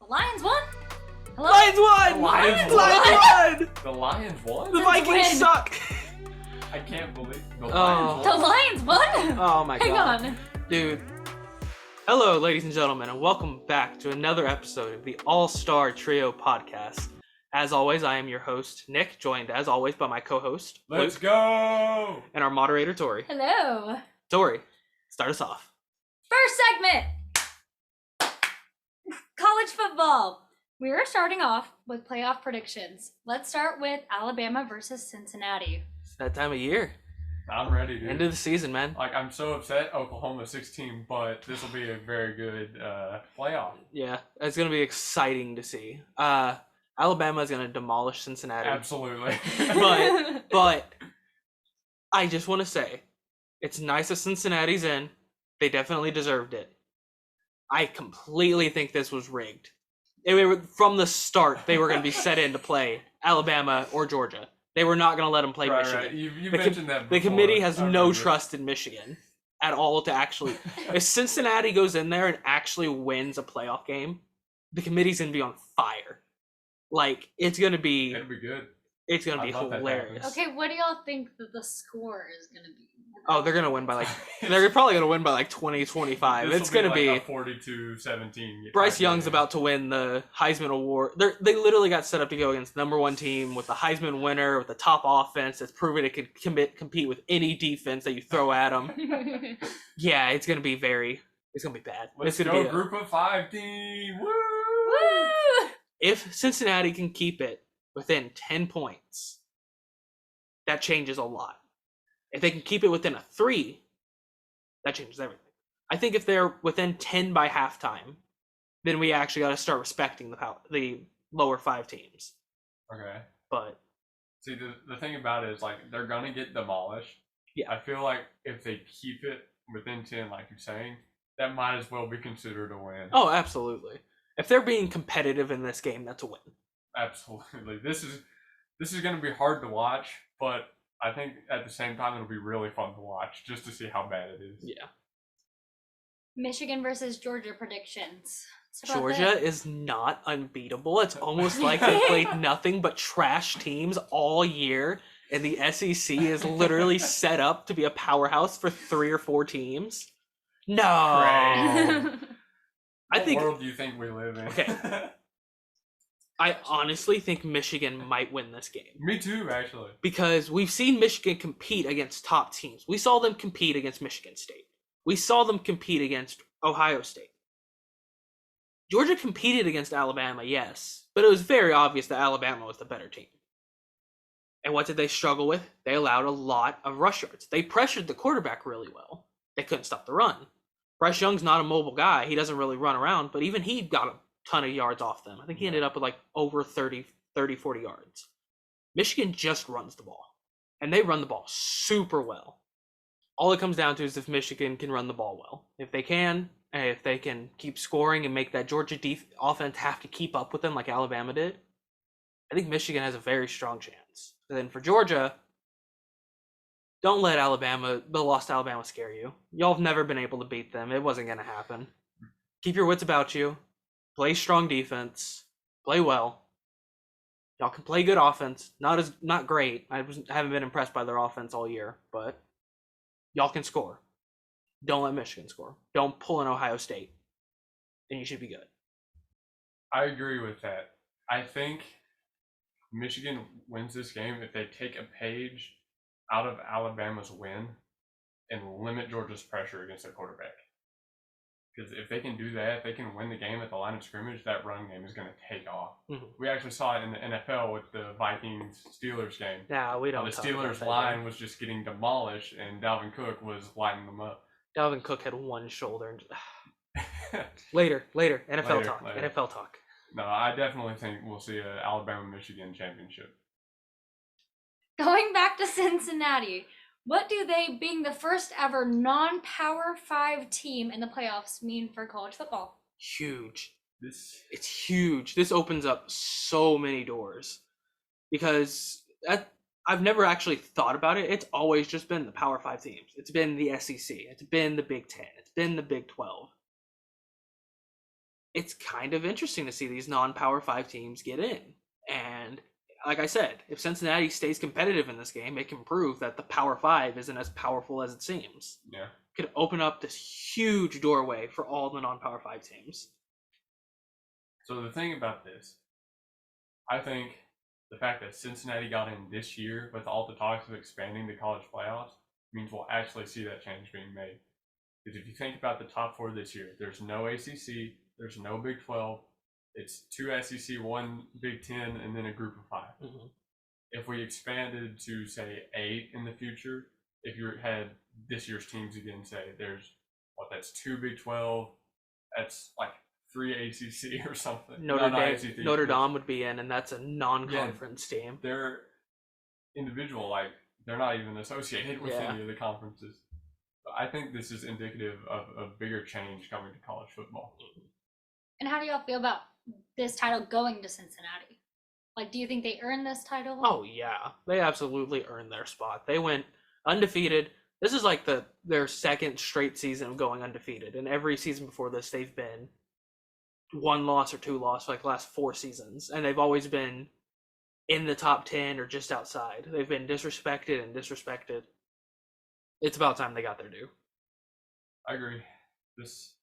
The Lions won! Hello? Lions won! The Lions won! The Lions won? The Vikings win. suck! I can't believe the Oh. Lions The won. Lions won? Oh my Hang god. on. Dude. Hello, ladies and gentlemen, and welcome back to another episode of the All-Star Trio podcast. As always, I am your host, Nick, joined as always by my co-host, Let's Luke, go! and our moderator, Tori. Hello. Tori, start us off. First segment! College football. We are starting off with playoff predictions. Let's start with Alabama versus Cincinnati. It's that time of year. I'm ready, dude. End of the season, man. Like, I'm so upset Oklahoma's 16, but this will be a very good playoff. Yeah, it's going to be exciting to see. Alabama is going to demolish Cincinnati. Absolutely. But I just want to say, it's nice that Cincinnati's in. They definitely deserved it. I completely think this was rigged. From the start, they were going to be set in to play Alabama or Georgia. They were not going to let them play Michigan. Right. You mentioned that before. The committee has I no remember. trust in Michigan at all to actually... If Cincinnati goes in there and actually wins a playoff game, the committee's going to be on fire. Like, it's going to be... It'll be good. It's going to I be love that hilarious. Okay, what do y'all think that the score is going to be? Oh, they're going to win by like... They're probably going to win by like 20, 25. This It's will going to be... like a 42-17. Bryce Young's about to win the Heisman Award. They literally got set up to go against the number one team with the Heisman winner, with the top offense that's proven it could compete with any defense that you throw at them. Yeah, it's going to be bad. Let's it's go, going to be group of 5 team. Woo! Woo! If Cincinnati can keep it within 10 points, that changes a lot. If they can keep it within a 3, that changes everything. I think if they're within 10 by halftime, then we actually got to start respecting the lower 5 teams. Okay. But See, the thing about it is, like, they're going to get demolished. Yeah. I feel like if they keep it within 10, like you're saying, that might as well be considered a win. oh, absolutely. If they're being competitive in this game, that's a win. Absolutely. This is going to be hard to watch, but I think at the same time it'll be really fun to watch just to see how bad it is. Yeah. Michigan versus Georgia predictions. Let's talk about Georgia is not unbeatable. It's almost like they played nothing but trash teams all year, and the SEC is literally set up to be a powerhouse for 3 or 4 teams. No. that. I What think world do you think we live in? Okay. I honestly think Michigan might win this game. Me too, actually. Because we've seen Michigan compete against top teams. We saw them compete against Michigan State. We saw them compete against Ohio State. Georgia competed against Alabama, yes, but it was very obvious that Alabama was the better team. And what did they struggle with? They allowed a lot of rush yards. They pressured the quarterback really well. They couldn't stop the run. Bryce Young's not a mobile guy. He doesn't really run around, but even he got a ton of yards off them. I think he ended up with like over 40 yards. Michigan just runs the ball, and they run the ball super well. All it comes down to is if Michigan can run the ball well. If they can, and if they can keep scoring and make that Georgia offense have to keep up with them like Alabama did, I think Michigan has a very strong chance. And then for Georgia, don't let the lost Alabama scare you. Y'all have never been able to beat them. It wasn't going to happen. Keep your wits about you. Play strong defense. Play well. Y'all can play good offense. Not great. I haven't been impressed by their offense all year, but y'all can score. Don't let Michigan score. Don't pull an Ohio State, and you should be good. I agree with that. I think Michigan wins this game if they take a page out of Alabama's win and limit Georgia's pressure against their quarterback. Because if they can do that, if they can win the game at the line of scrimmage, that run game is going to take off. Mm-hmm. We actually saw it in the NFL with the Vikings-Steelers game. Nah, we don't. The talk about Steelers that line game. was just getting demolished, and Dalvin Cook was lighting them up. Dalvin Cook had one shoulder. And later, NFL talk. Later. NFL talk. No, I definitely think we'll see an Alabama-Michigan championship. Going back to Cincinnati, what do they, being the first ever non-Power 5 team in the playoffs, mean for college football? Huge. It's huge. This opens up so many doors because I've never actually thought about it. It's always just been the Power 5 teams. It's been the SEC. It's been the Big 10. It's been the Big 12. it's kind of interesting to see these non-Power 5 teams get in. And like I said, if Cincinnati stays competitive in this game, it can prove that the Power 5 isn't as powerful as it seems. Yeah. Could open up this huge doorway for all the non-Power 5 teams. So the thing about this, I think the fact that Cincinnati got in this year with all the talks of expanding the college playoffs means we'll actually see that change being made. Because if you think about the top 4 this year, there's no ACC, there's no Big 12, it's 2 SEC, 1 Big 10, and then a group of 5. Mm-hmm. If we expanded to, say, 8 in the future, if you had this year's teams again, say, that's 2 Big 12, that's like 3 ACC or something. Notre Dame would be in, and that's a non-conference team. They're individual, like, they're not even associated with any of the conferences. I think this is indicative of a bigger change coming to college football. And how do y'all feel about this title going to Cincinnati? Like, do you think they earned this title? Oh, yeah. They absolutely earned their spot. They went undefeated. This is like their second straight season of going undefeated. And every season before this, they've been 1 loss or 2 loss for like the last 4 seasons. And they've always been in the top 10 or just outside. They've been disrespected. It's about time they got their due. I agree. This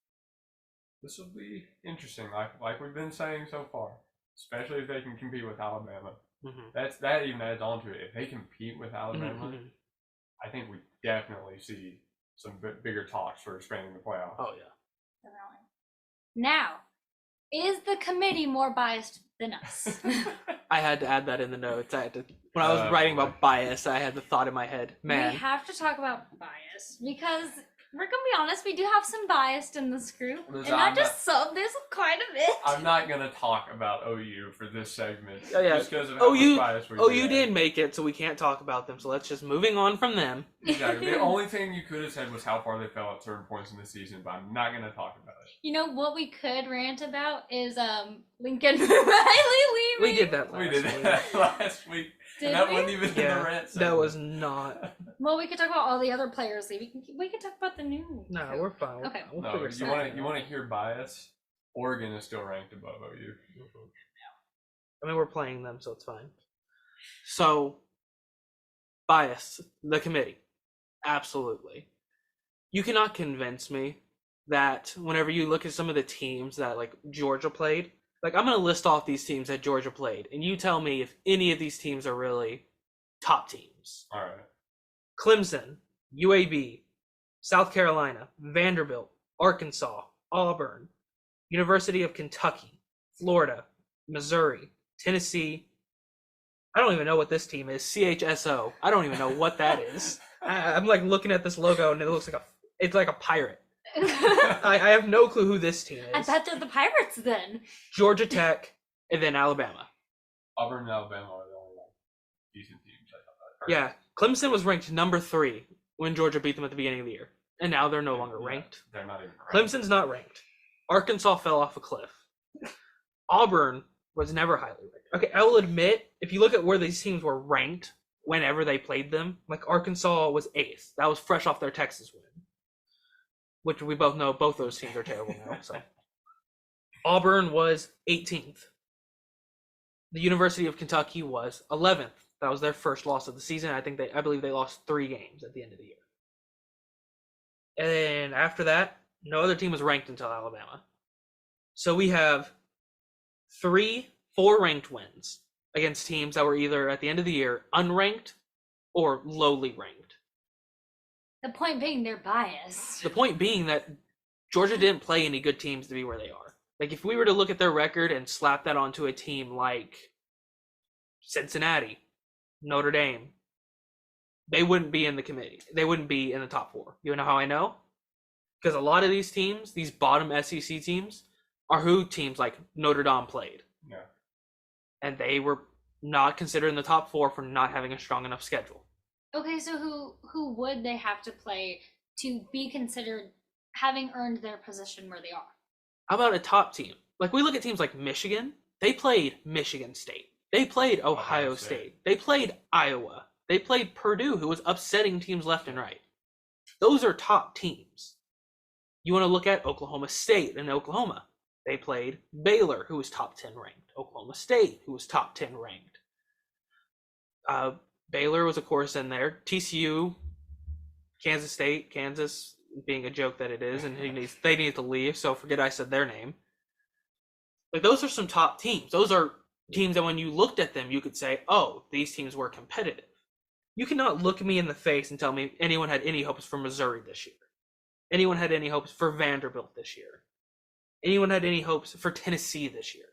will be interesting, like we've been saying so far, especially if they can compete with Alabama. Mm-hmm. That even adds on to it. If they compete with Alabama, Mm-hmm. I think we definitely see some bigger talks for expanding the playoffs. Oh, yeah. Definitely. Now, is the committee more biased than us? I had to add that in the notes. When I was writing about bias, I had the thought in my head, man. We have to talk about bias because we're gonna be honest, we do have some bias in this group, and not just some. There's quite a bit. I'm not gonna talk about OU for this segment just because of how much bias we OU didn't make it, so we can't talk about them. So let's just moving on from them. Exactly. The only thing you could have said was how far they fell at certain points in the season, but I'm not gonna talk about it. You know what we could rant about is Lincoln Riley leaving. We did that last week. Did and that we? wasn't even in the rant segment. That was not. Well, we could talk about all the other players leaving. We could talk about the new. No, group. we're fine. Okay. We'll No, figure you something want to hear bias? Oregon is still ranked above OU. I mean, we're playing them, so it's fine. So, bias, the committee. Absolutely. You cannot convince me that whenever you look at some of the teams that, like, Georgia played, like, I'm going to list off these teams that Georgia played, and you tell me if any of these teams are really top teams. All right. Clemson, UAB, South Carolina, Vanderbilt, Arkansas, Auburn, University of Kentucky, Florida, Missouri, Tennessee. I don't even know what this team is. CHSO. I don't even know what that is. I'm like looking at this logo and it looks like it's like a pirate. I have no clue who this team is. I bet they're the Pirates then. Georgia Tech and then Alabama. Auburn and Alabama are the only decent teams. Yeah, Clemson was ranked number 3 when Georgia beat them at the beginning of the year, and now they're no longer ranked. They're not even ranked. Clemson's not ranked. Arkansas fell off a cliff. Auburn was never highly ranked. Okay, I will admit, if you look at where these teams were ranked whenever they played them, like Arkansas was 8th. That was fresh off their Texas win, which we both know both those teams are terrible now. So Auburn was 18th. The University of Kentucky was 11th. That was their first loss of the season. I believe they lost 3 games at the end of the year. And then after that, no other team was ranked until Alabama. So we have 3 4-ranked wins against teams that were either at the end of the year unranked or lowly ranked. The point being, they're biased. The point being that Georgia didn't play any good teams to be where they are. Like, if we were to look at their record and slap that onto a team like Cincinnati, Notre Dame, they wouldn't be in the committee. They wouldn't be in the top 4. You know how I know? Because a lot of these teams, these bottom SEC teams, are who teams like Notre Dame played. Yeah. And they were not considered in the top 4 for not having a strong enough schedule. Okay, so who would they have to play to be considered having earned their position where they are? How about a top team? Like, we look at teams like Michigan. They played Michigan State. They played Ohio State. They played Iowa. They played Purdue, who was upsetting teams left and right. Those are top teams. You want to look at Oklahoma State and Oklahoma. They played Baylor, who was top 10 ranked. Oklahoma State, who was top 10 ranked. Baylor was, of course, in there. TCU, Kansas State, Kansas, being a joke that it is, and they need to leave, so forget I said their name. Like, those are some top teams. Those are teams that when you looked at them, you could say, oh, these teams were competitive. You cannot look me in the face and tell me anyone had any hopes for Missouri this year. Anyone had any hopes for Vanderbilt this year. Anyone had any hopes for Tennessee this year.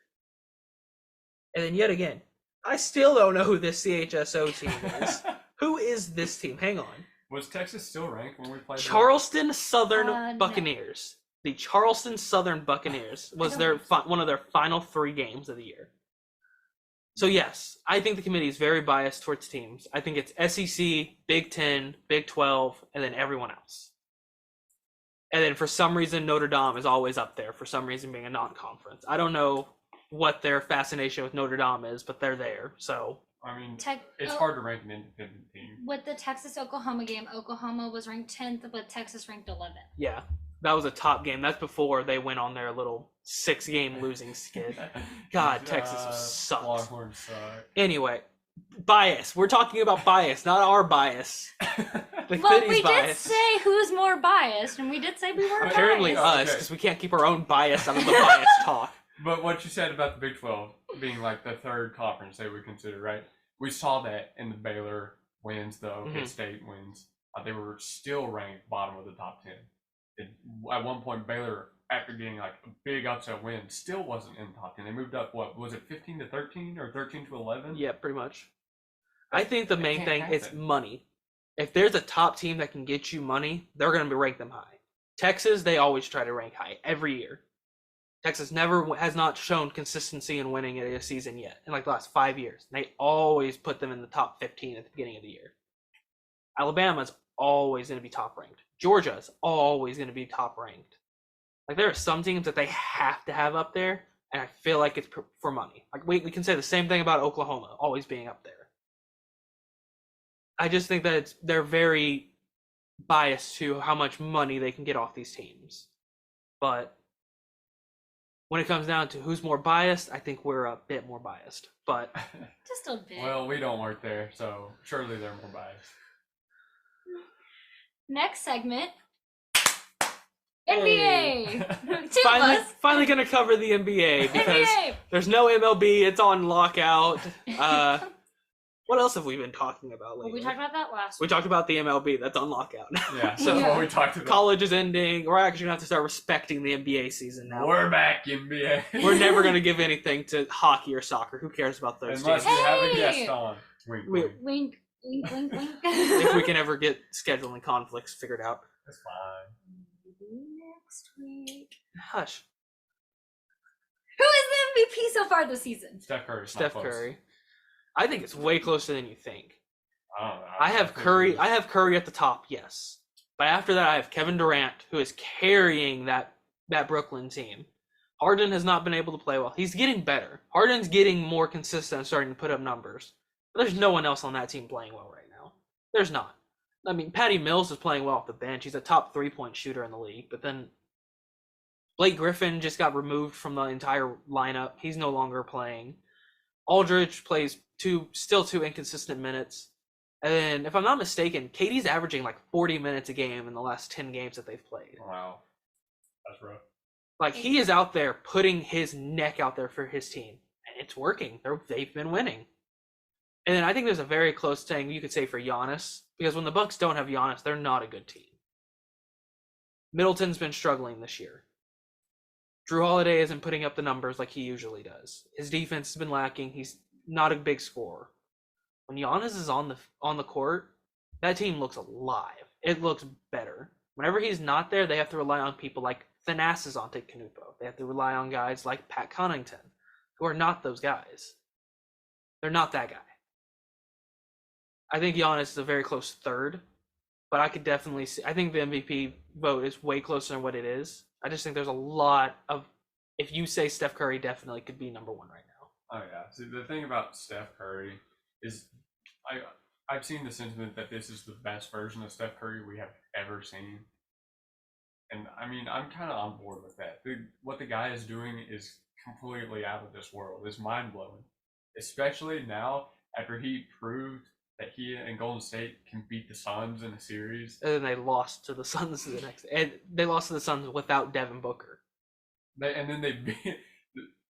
And then yet again, I still don't know who this CHSO team is. Who is this team? Hang on. Was Texas still ranked when we played? Charleston Southern No. Buccaneers. The Charleston Southern Buccaneers was one of their final 3 games of the year. So yes, I think the committee is very biased towards teams. I think it's SEC, Big 10, Big 12, and then everyone else. And then for some reason, Notre Dame is always up there, for some reason being a non-conference. I don't know what their fascination with Notre Dame is, but they're there, so. I mean, it's hard to rank an independent team. With the Texas-Oklahoma game, Oklahoma was ranked 10th, but Texas ranked 11th. Yeah, that was a top game. That's before they went on their little 6-game losing skid. God, Texas sucks. Longhorns suck. Anyway, bias. We're talking about bias, not our bias. The Well, we city's did bias. say who's more biased, and we did say we were Apparently biased. us, because we can't keep our own bias out of the bias talk. But what you said about the Big 12 being like the third conference they would consider, right? We saw that in the Baylor wins, though, Pitt State wins. They were still ranked bottom of the top 10. At one point, Baylor, after getting like a big upset win, still wasn't in the top 10. They moved up, what, was it 15 to 13 or 13 to 11? Yeah, pretty much. I think the main thing is happen. money. If there's a top team that can get you money, they're going to rank them high. Texas, they always try to rank high every year. Texas has not shown consistency in winning a season yet in like the last 5 years. They always put them in the top 15 at the beginning of the year. Alabama's always going to be top ranked. Georgia's always going to be top ranked. Like, there are some teams that they have to have up there, and I feel like it's for money. Like, we can say the same thing about Oklahoma always being up there. I just think that they're very biased to how much money they can get off these teams. But when it comes down to who's more biased, I think we're a bit more biased. But Just a bit. Well, we don't work there, so surely they're more biased. Next segment. NBA. Two of us. finally gonna cover the NBA because NBA. there's no MLB. It's on lockout. What else have we been talking about lately? Well, we talked about that last We week. talked about the MLB. That's on lockout. Yeah, So that's what we talked about. college is ending. We're actually gonna have to start respecting the NBA season now. We're back, NBA. We're never gonna give anything to hockey or soccer. Who cares about those Unless teams? we have a Hey! guest on. Wink, We- wink. Wink, wink, wink, wink. If we can ever get scheduling conflicts figured out. That's fine. Next week. Hush. Who is the MVP so far this season? Steph Curry. Steph Curry. I think it's way closer than you think. I don't know. I have think Curry. it is. I have Curry at the top, yes. But after that, I have Kevin Durant, who is carrying that Brooklyn team. Harden has not been able to play well. He's getting better. Harden's getting more consistent and starting to put up numbers. But there's no one else on that team playing well right now. There's not. I mean, Patty Mills is playing well off the bench. He's a top 3-point shooter in the league. But then Blake Griffin just got removed from the entire lineup. He's no longer playing. Aldridge plays still two inconsistent minutes. And then, if I'm not mistaken, KD's averaging like 40 minutes a game in the last 10 games that they've played. Wow. That's rough. Like, he is out there putting his neck out there for his team. And it's working. They've been winning. And then I think there's a very close thing you could say for Giannis. Because when the Bucks don't have Giannis, they're not a good team. Middleton's been struggling this year. Drew Holiday isn't putting up the numbers like he usually does. His defense has been lacking. He's not a big scorer. When Giannis is on the court, that team looks alive. It looks better. Whenever he's not there, they have to rely on people like Thanasis Antetokounmpo. They have to rely on guys like Pat Connaughton, who are not those guys. They're not that guy. I think Giannis is a very close third, but I could definitely see. I think the MVP vote is way closer than what it is. I just think there's a lot of. If you say Steph Curry, definitely could be number one right now. Oh yeah. See, the thing about Steph Curry is, I've seen the sentiment that this is the best version of Steph Curry we have ever seen. And I mean, I'm kind of on board with that. What the guy is doing is completely out of this world. It's mind blowing, especially now after he proved that he and Golden State can beat the Suns in a series. And then they lost to the Suns and they lost to the Suns without Devin Booker. And then they beat.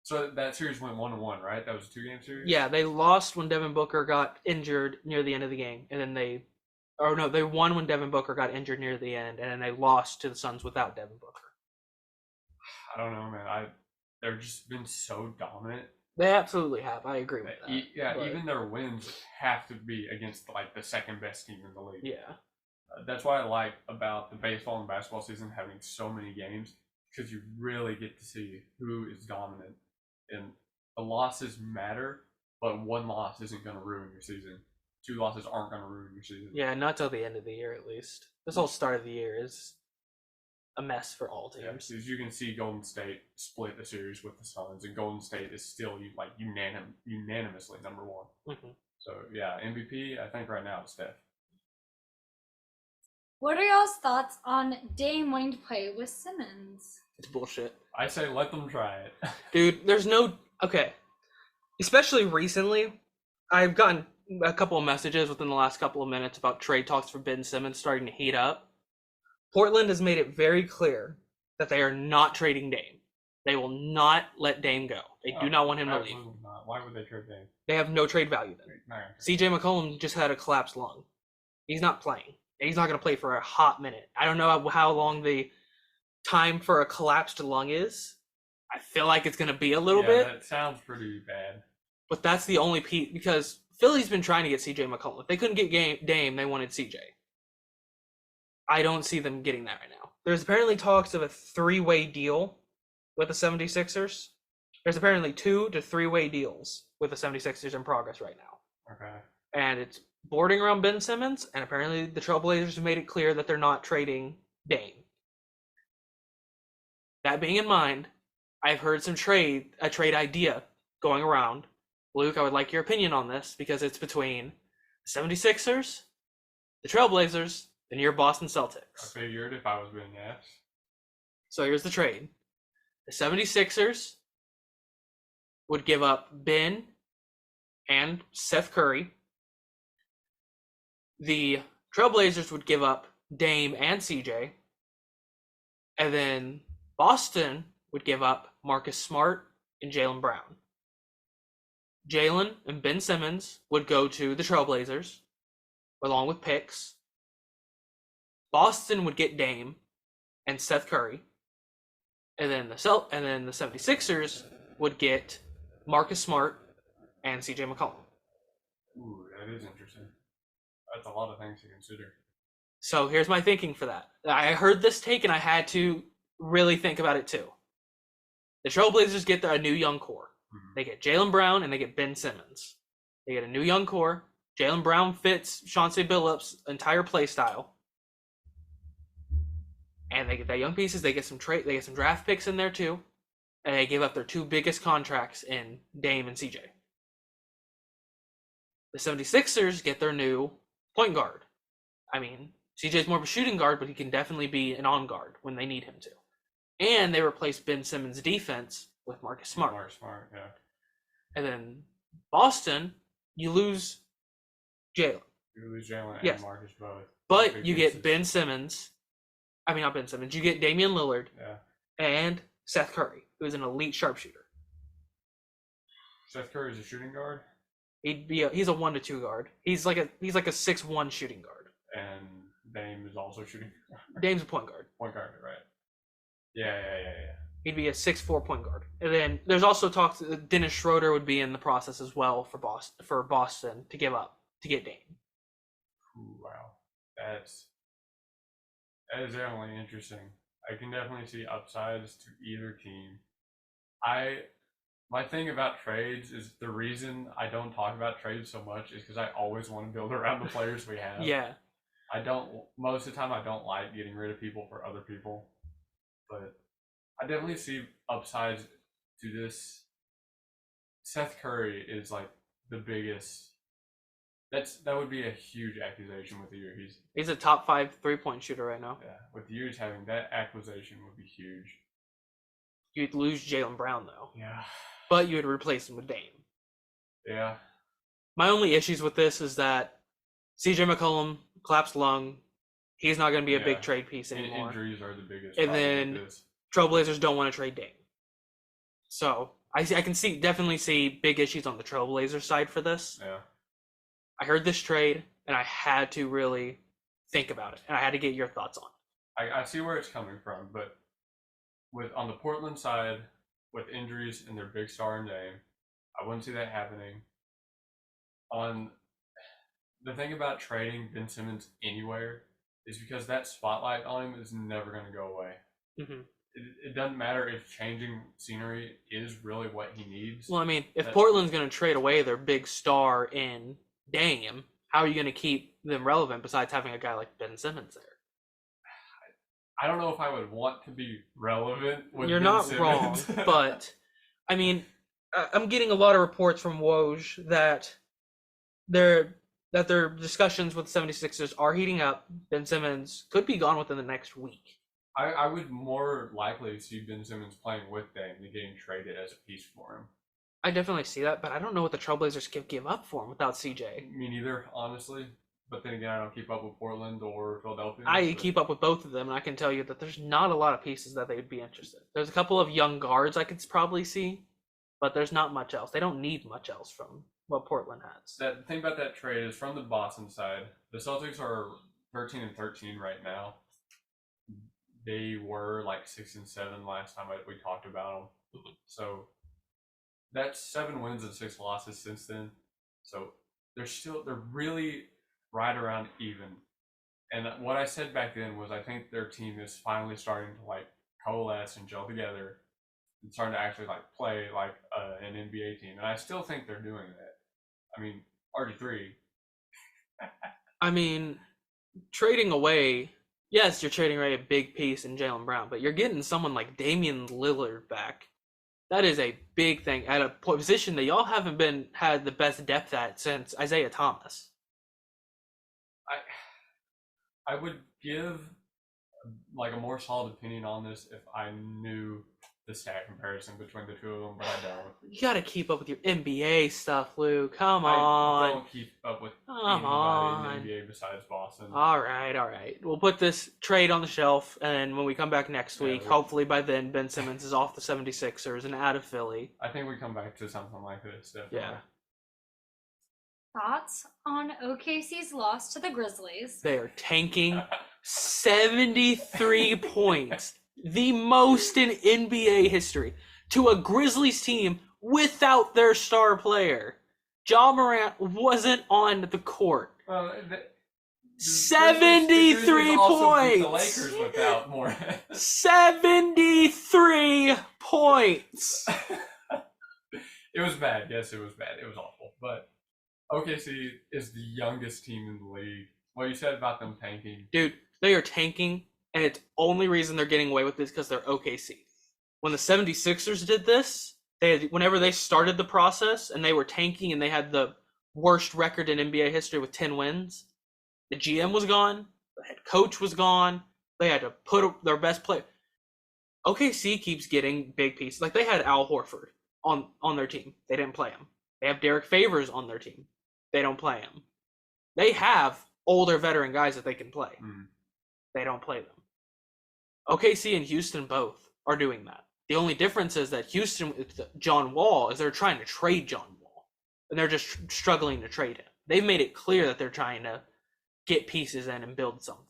So that series went 1-1, right? That was a 2-game series. Yeah, they lost when Devin Booker got injured near the end of the game, and then they won when Devin Booker got injured near the end, and then they lost to the Suns without Devin Booker. I don't know, man. They've just been so dominant. They absolutely have. I agree with that. Yeah, but even their wins have to be against like the second best team in the league. Yeah. That's what I like about the baseball and basketball season having so many games, because you really get to see who is dominant. And the losses matter, but one loss isn't going to ruin your season. 2 losses aren't going to ruin your season. Yeah, not till the end of the year at least. This whole start of the year is a mess for all teams. Yeah, so as you can see, Golden State split the series with the Suns, and Golden State is still like unanimously number 1. Mm-hmm. So yeah, MVP I think right now is Steph. What are y'all's thoughts on Dame wanting to play with Simmons? It's bullshit. I say let them try it. Dude, there's no... Okay. Especially recently, I've gotten a couple of messages within the last couple of minutes about trade talks for Ben Simmons starting to heat up. Portland has made it very clear that they are not trading Dame. They will not let Dame go. They do not want him to leave. Not. Why would they trade Dame? They have no trade value then. CJ McCollum just had a collapsed lung. He's not playing. He's not going to play for a hot minute. I don't know how long the time for a collapsed lung is. I feel like it's going to be a little bit. That sounds pretty bad. But that's the only piece, because Philly's been trying to get CJ McCollum. If they couldn't get Dame, they wanted CJ. I don't see them getting that right now. There's apparently talks of a 3-way deal with the 76ers. There's apparently 2 to 3-way deals with the 76ers in progress right now. Okay. And it's boarding around Ben Simmons, and apparently the Trailblazers have made it clear that they're not trading Dame. That being in mind, I've heard a trade idea going around. Luke, I would like your opinion on this, because it's between the 76ers, the Trailblazers, and your Boston Celtics. I figured if I was being asked. So here's the trade. The 76ers would give up Ben and Steph Curry. The Trailblazers would give up Dame and CJ. And then Boston would give up Marcus Smart and Jaylen Brown. Jaylen and Ben Simmons would go to the Trailblazers, along with picks. Boston would get Dame and Steph Curry. And then the 76ers would get Marcus Smart and CJ McCollum. Ooh, that is interesting. That's a lot of things to consider. So here's my thinking for that. I heard this take and I had to really think about it too. The Trailblazers get a new young core. Mm-hmm. They get Jaylen Brown and they get Ben Simmons. They get a new young core. Jaylen Brown fits Chauncey Billups' entire play style. And they get that young pieces. They get some draft picks in there too. And they give up their 2 biggest contracts in Dame and CJ. The 76ers get their new point guard. I mean, CJ's more of a shooting guard, but he can definitely be an on guard when they need him to. And they replace Ben Simmons' defense with Marcus Smart. Marcus Smart, yeah. And then Boston, you lose Jaylen. You lose Jaylen yes. and Marcus both. But you get Ben Simmons. I mean, not Ben Simmons. You get Damian Lillard. Yeah. And Seth Curry, who is an elite sharpshooter. Seth Curry is a shooting guard? He's a 1 to 2 guard. He's like a 6'1" shooting guard. And Dame is also shooting guard. Dame's a point guard. Point guard, right. Yeah. He'd be a 6'4" point guard. And then there's also talks that Dennis Schroeder would be in the process as well for Boston to get Dame. Ooh, wow. That is definitely interesting. I can definitely see upsides to either team. My thing about trades is the reason I don't talk about trades so much is because I always want to build around the players we have. Yeah. Most of the time I don't like getting rid of people for other people. But I definitely see upsides to this. Seth Curry is like the biggest That would be a huge accusation with the year He's a top 5 3-point shooter right now. yeah, with the years having that accusation would be huge. You'd lose Jaylen Brown though, Yeah. but you would replace him with Dame. Yeah. My only issues with this is that CJ McCollum collapsed lung. He's not going to be a big trade piece anymore. Injuries are the biggest and problem then with this. Trailblazers don't want to trade Dame. So I can definitely see big issues on the Trailblazers side for this. Yeah. I heard this trade and I had to really think about it, and I had to get your thoughts on it. I see where it's coming from, but on the Portland side, with injuries and their big star in Dame, I wouldn't see that happening. On the thing about trading Ben Simmons anywhere is because that spotlight on him is never going to go away. Mm-hmm. It doesn't matter if changing scenery is really what he needs. Well, I mean, if Portland's going to trade away their big star in Dame, how are you going to keep them relevant besides having a guy like Ben Simmons there? I don't know if I would want to be relevant with You're Ben not Simmons. wrong, but I mean, I'm getting a lot of reports from Woj that their discussions with the 76ers are heating up. Ben Simmons could be gone within the next week. I would more likely see Ben Simmons playing with Dame than getting traded as a piece for him. I definitely see that, but I don't know what the Trailblazers can give up for him without CJ. Me neither, honestly. But then again, I don't keep up with Portland or Philadelphia. I keep up with both of them, and I can tell you that there's not a lot of pieces that they'd be interested in. There's a couple of young guards I could probably see, but there's not much else. They don't need much else from what Portland has. The thing about that trade is from the Boston side, the Celtics are 13-13 right now. They were like 6-7 last time we talked about them. So that's 7 wins and 6 losses since then. So they're really right around even. And what I said back then was I think their team is finally starting to like coalesce and gel together and starting to actually like play like an NBA team. And I still think they're doing that. I mean, RG3. I mean, trading away, yes, you're trading away a big piece in Jaylen Brown, but you're getting someone like Damian Lillard back. That is a big thing at a position that y'all haven't had the best depth at since Isaiah Thomas. I would give like a more solid opinion on this if I knew the stat comparison between the two of them, but I don't. You gotta keep up with your NBA stuff, Lou. Come I on. don't keep up with Come anybody on. in the NBA besides Boston. All right. We'll put this trade on the shelf, and when we come back next week, hopefully by then Ben Simmons is off the 76ers and out of Philly. I think we come back to something like this, definitely. Yeah. Thoughts on OKC's loss to the Grizzlies? They are tanking 73 points, the most in NBA history, to a Grizzlies team without their star player. Ja Morant wasn't on the court. 73 points. The Lakers without Morant. 73 points. It was bad. Yes, it was bad. It was awful. But OKC is the youngest team in the league. What you said about them tanking. Dude, they are tanking, and it's only reason they're getting away with this because they're OKC. When the 76ers did this, whenever they started the process and they were tanking and they had the worst record in NBA history with 10 wins, the GM was gone, the head coach was gone, they had to put their best player. OKC keeps getting big pieces. Like they had Al Horford on their team. They didn't play him. They have Derek Favors on their team. They don't play him. They have older veteran guys that they can play. They don't play them. OKC and Houston both are doing that. The only difference is that Houston with John Wall is they're trying to trade John Wall. And they're just struggling to trade him. They've made it clear that they're trying to get pieces in and build something.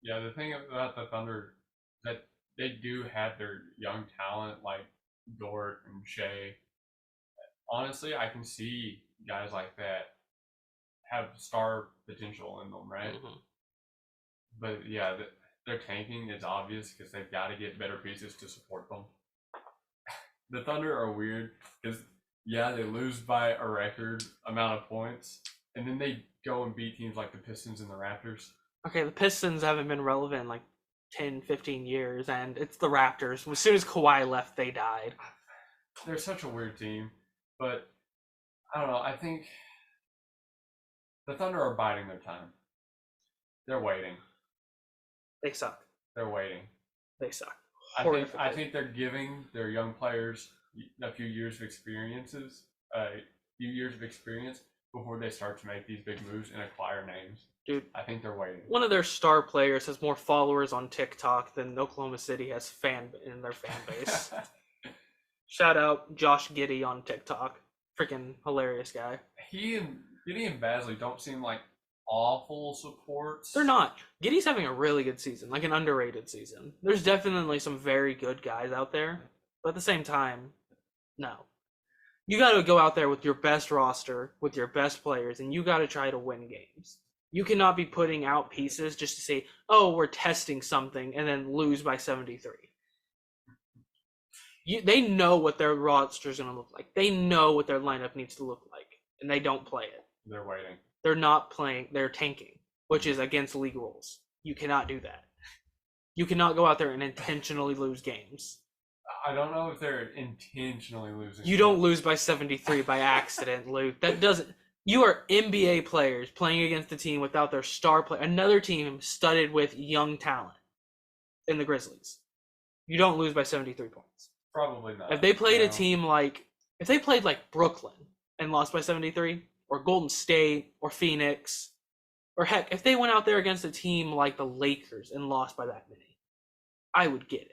Yeah, the thing about the Thunder that they do have their young talent like Dort and Shea. Honestly, I can see guys like that have star potential in them, right? Mm-hmm. But yeah, their tanking is obvious because they've got to get better pieces to support them. The Thunder are weird because, yeah, they lose by a record amount of points, and then they go and beat teams like the Pistons and the Raptors. Okay, the Pistons haven't been relevant in like 10, 15 years, and it's the Raptors. As soon as Kawhi left, they died. They're such a weird team, but I don't know. I think The Thunder are biding their time. They're waiting. They suck. They're waiting. They suck. I think they're giving their young players a few years of experience before they start to make these big moves and acquire names. Dude, I think they're waiting. One of their star players has more followers on TikTok than Oklahoma City has in their fan base. Shout out Josh Giddey on TikTok. Freaking hilarious guy. Giddey and Basley don't seem like awful supports. They're not. Giddey's having a really good season, like an underrated season. There's definitely some very good guys out there, but at the same time, no. You got to go out there with your best roster, with your best players, and you got to try to win games. You cannot be putting out pieces just to say, oh, we're testing something, and then lose by 73. They know what their roster is going to look like. They know what their lineup needs to look like, and they don't play it. They're waiting. They're not playing. They're tanking, which is against league rules. You cannot do that. You cannot go out there and intentionally lose games. I don't know if they're intentionally losing. You don't lose by 73 by accident, Luke. That doesn't... You are NBA players playing against a team without their star player. Another team studded with young talent in the Grizzlies. You don't lose by 73 points. Probably not. If they played a team like... If they played like Brooklyn and lost by 73, or Golden State, or Phoenix, or heck, if they went out there against a team like the Lakers and lost by that many, I would get it.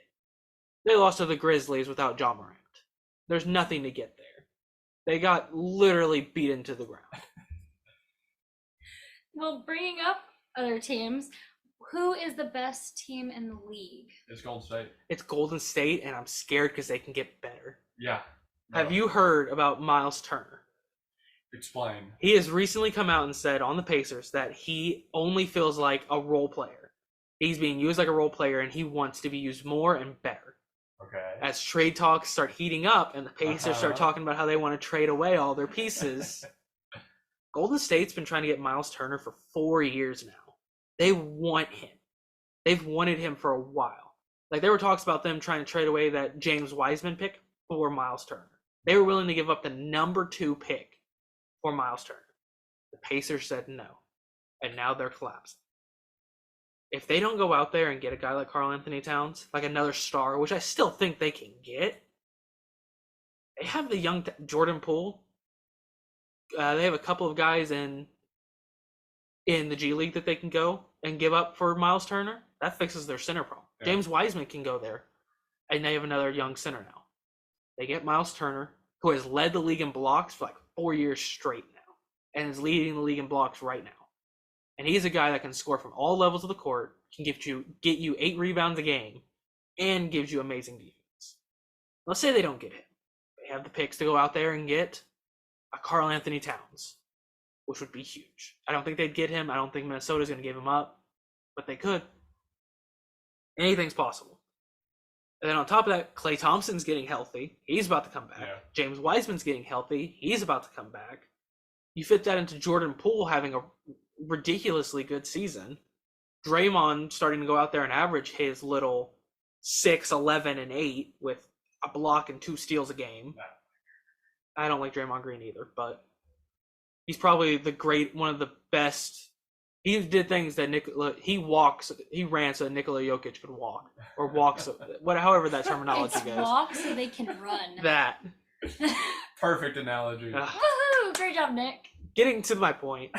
They lost to the Grizzlies without Ja Morant. There's nothing to get there. They got literally beaten to the ground. Well, bringing up other teams, who is the best team in the league? It's Golden State. It's Golden State, and I'm scared because they can get better. Yeah. No. Have you heard about Miles Turner? Explain. He has recently come out and said on the Pacers that he only feels like a role player. He's being used like a role player, and he wants to be used more and better. Okay. As trade talks start heating up and the Pacers start talking about how they want to trade away all their pieces, Golden State's been trying to get Miles Turner for 4 years now. They want him. They've wanted him for a while. Like, there were talks about them trying to trade away that James Wiseman pick for Miles Turner. They were willing to give up the number 2 pick for Miles Turner. The Pacers said no. And now they're collapsing. If they don't go out there and get a guy like Karl Anthony Towns, like another star, which I still think they can get, they have the young Jordan Poole. They have a couple of guys in the G League that they can go and give up for Miles Turner. That fixes their center problem. Yeah. James Wiseman can go there, and they have another young center now. They get Miles Turner, who has led the league in blocks for like 4 years straight now, and is leading the league in blocks right now. And he's a guy that can score from all levels of the court, can get you 8 rebounds a game, and gives you amazing defense. Let's say they don't get him. They have the picks to go out there and get a Karl Anthony Towns, which would be huge. I don't think they'd get him. I don't think Minnesota's going to give him up, but they could. Anything's possible. And then on top of that, Klay Thompson's getting healthy. He's about to come back. Yeah. James Wiseman's getting healthy. He's about to come back. You fit that into Jordan Poole having a ridiculously good season. Draymond starting to go out there and average his little 6, 11, and 8 with a block and 2 steals a game. I don't like Draymond Green either, but he's probably one of the best. He did things that he ran so that Nikola Jokic could walk, or walks, however that terminology goes. Walk so they can run. That. Perfect analogy. Woohoo! Great job, Nick. Getting to my point,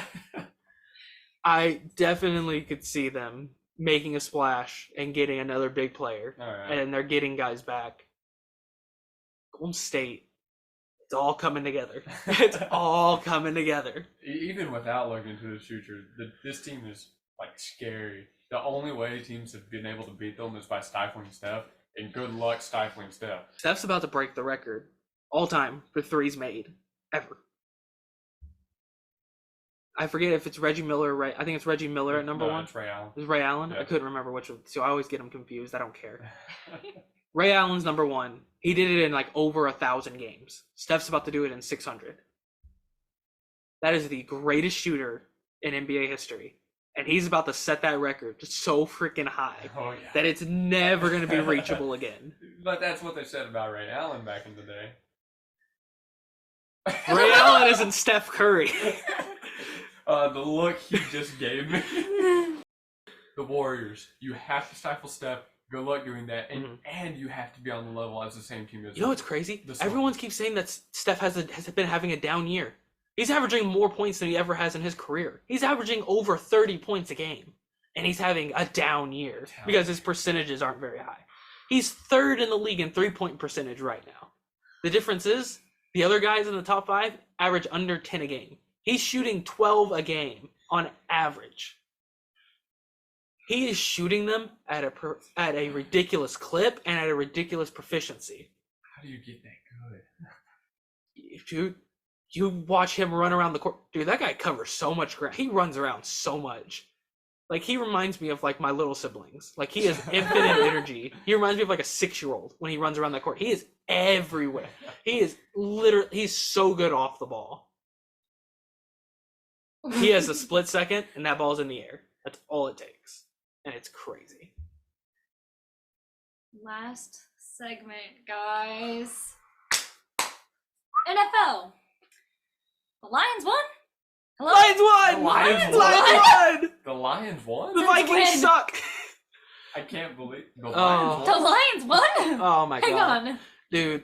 I definitely could see them making a splash and getting another big player, and they're getting guys back. Golden State, it's all coming together. It's all coming together. Even without looking to the future, this team is like scary. The only way teams have been able to beat them is by stifling Steph, and good luck stifling Steph. Steph's about to break the record all time for threes made ever. I forget if it's Reggie Miller, right? I think it's Reggie Miller at number 1. It's Ray Allen. It's Ray Allen? Yeah. I couldn't remember which one, so I always get them confused. I don't care. Ray Allen's number 1. He did it in like over 1,000 games. Steph's about to do it in 600. That is the greatest shooter in NBA history. And he's about to set that record just so freaking high that it's never going to be reachable again. But that's what they said about Ray Allen back in the day. Ray Allen isn't Steph Curry. The look he just gave me. The Warriors, you have to stifle Steph. Good luck doing that, and you have to be on the level as the same team as. You know what's crazy? Everyone keeps saying that Steph has been having a down year. He's averaging more points than he ever has in his career. He's averaging over 30 points a game, and he's having a down year because his percentages aren't very high. He's third in the league in 3-point percentage right now. The difference is the other guys in the top 5 average under 10 a game. He's shooting 12 a game on average. He is shooting them at a ridiculous clip and at a ridiculous proficiency. How do you get that good? Dude, you watch him run around the court. Dude, that guy covers so much ground. He runs around so much. Like, he reminds me of, like, my little siblings. Like, he has infinite energy. He reminds me of, like, a 6-year-old when he runs around that court. He is everywhere. He is literally, he's so good off the ball. He has a split second, and that ball's in the air. That's all it takes. And it's crazy. Last segment, guys. NFL. The Lions won. Hello? Lions won! The Lions won? The Vikings suck! I can't believe the Lions The won. Lions won? Oh my god. Hang on. Dude,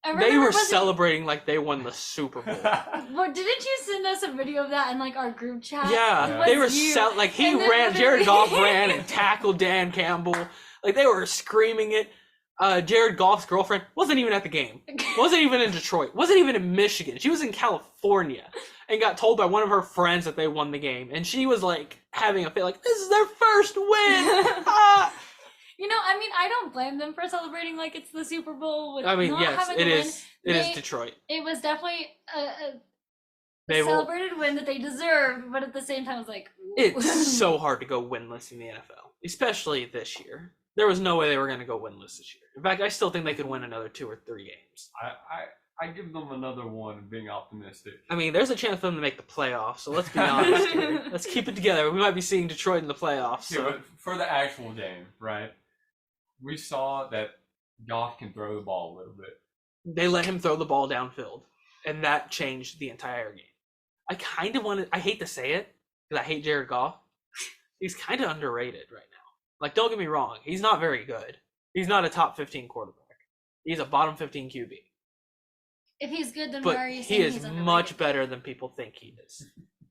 I they were was it- celebrating like they won the Super Bowl. Well, didn't you send us a video of that in like our group chat? Yeah, It they were was you. like he And then ran. Jared literally- Goff ran and tackled Dan Campbell. Like they were screaming it. Jared Goff's girlfriend wasn't even at the game. Wasn't even in Detroit. Wasn't even in Michigan. She was in California and got told by one of her friends that they won the game. And she was like having a fit, like this is their first win. Ah! You know, I mean, I don't blame them for celebrating like it's the Super Bowl. With I mean, not yes, having it a is. Win. It is Detroit. It was definitely a They will. celebrated win that they deserved, but at the same time, it was like, ooh. It's so hard to go winless in the NFL, especially this year. There was no way they were going to go winless this year. In fact, I still think they could win another 2 or 3 games. I give them another one, being optimistic. I mean, there's a chance for them to make the playoffs, so let's be honest here. Let's keep it together. We might be seeing Detroit in the playoffs. Yeah, So. but for the actual game, right? We saw that Goff can throw the ball a little bit. They let him throw the ball downfield, and that changed the entire game. I kind of I hate to say it, because I hate Jared Goff. He's kind of underrated right now. Like, don't get me wrong. He's not very good. He's not a top 15 quarterback. He's a bottom 15 QB. If he's good, then But why are you he saying is he's underrated? much better than people think he is.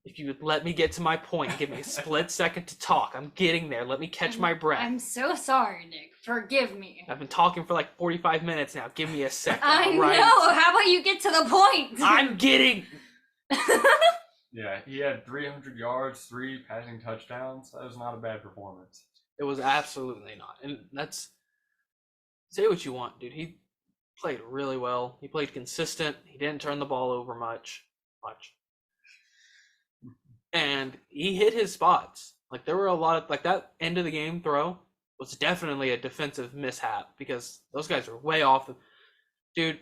If you would let me get to my point, give me a split second to talk. I'm getting there. Let me catch my breath. I'm so sorry, Nick. Forgive me. I've been talking for like 45 minutes now. Give me a second. I all right? know. How about you get to the point? I'm getting. Yeah, he had 300 yards, 3 passing touchdowns. That was not a bad performance. It was absolutely not. And that's. Say what you want, dude. He played really well. He played consistent. He didn't turn the ball over much. And he hit his spots. Like, there were a lot of. Like, that end of the game throw was definitely a defensive mishap because those guys were way off. Dude,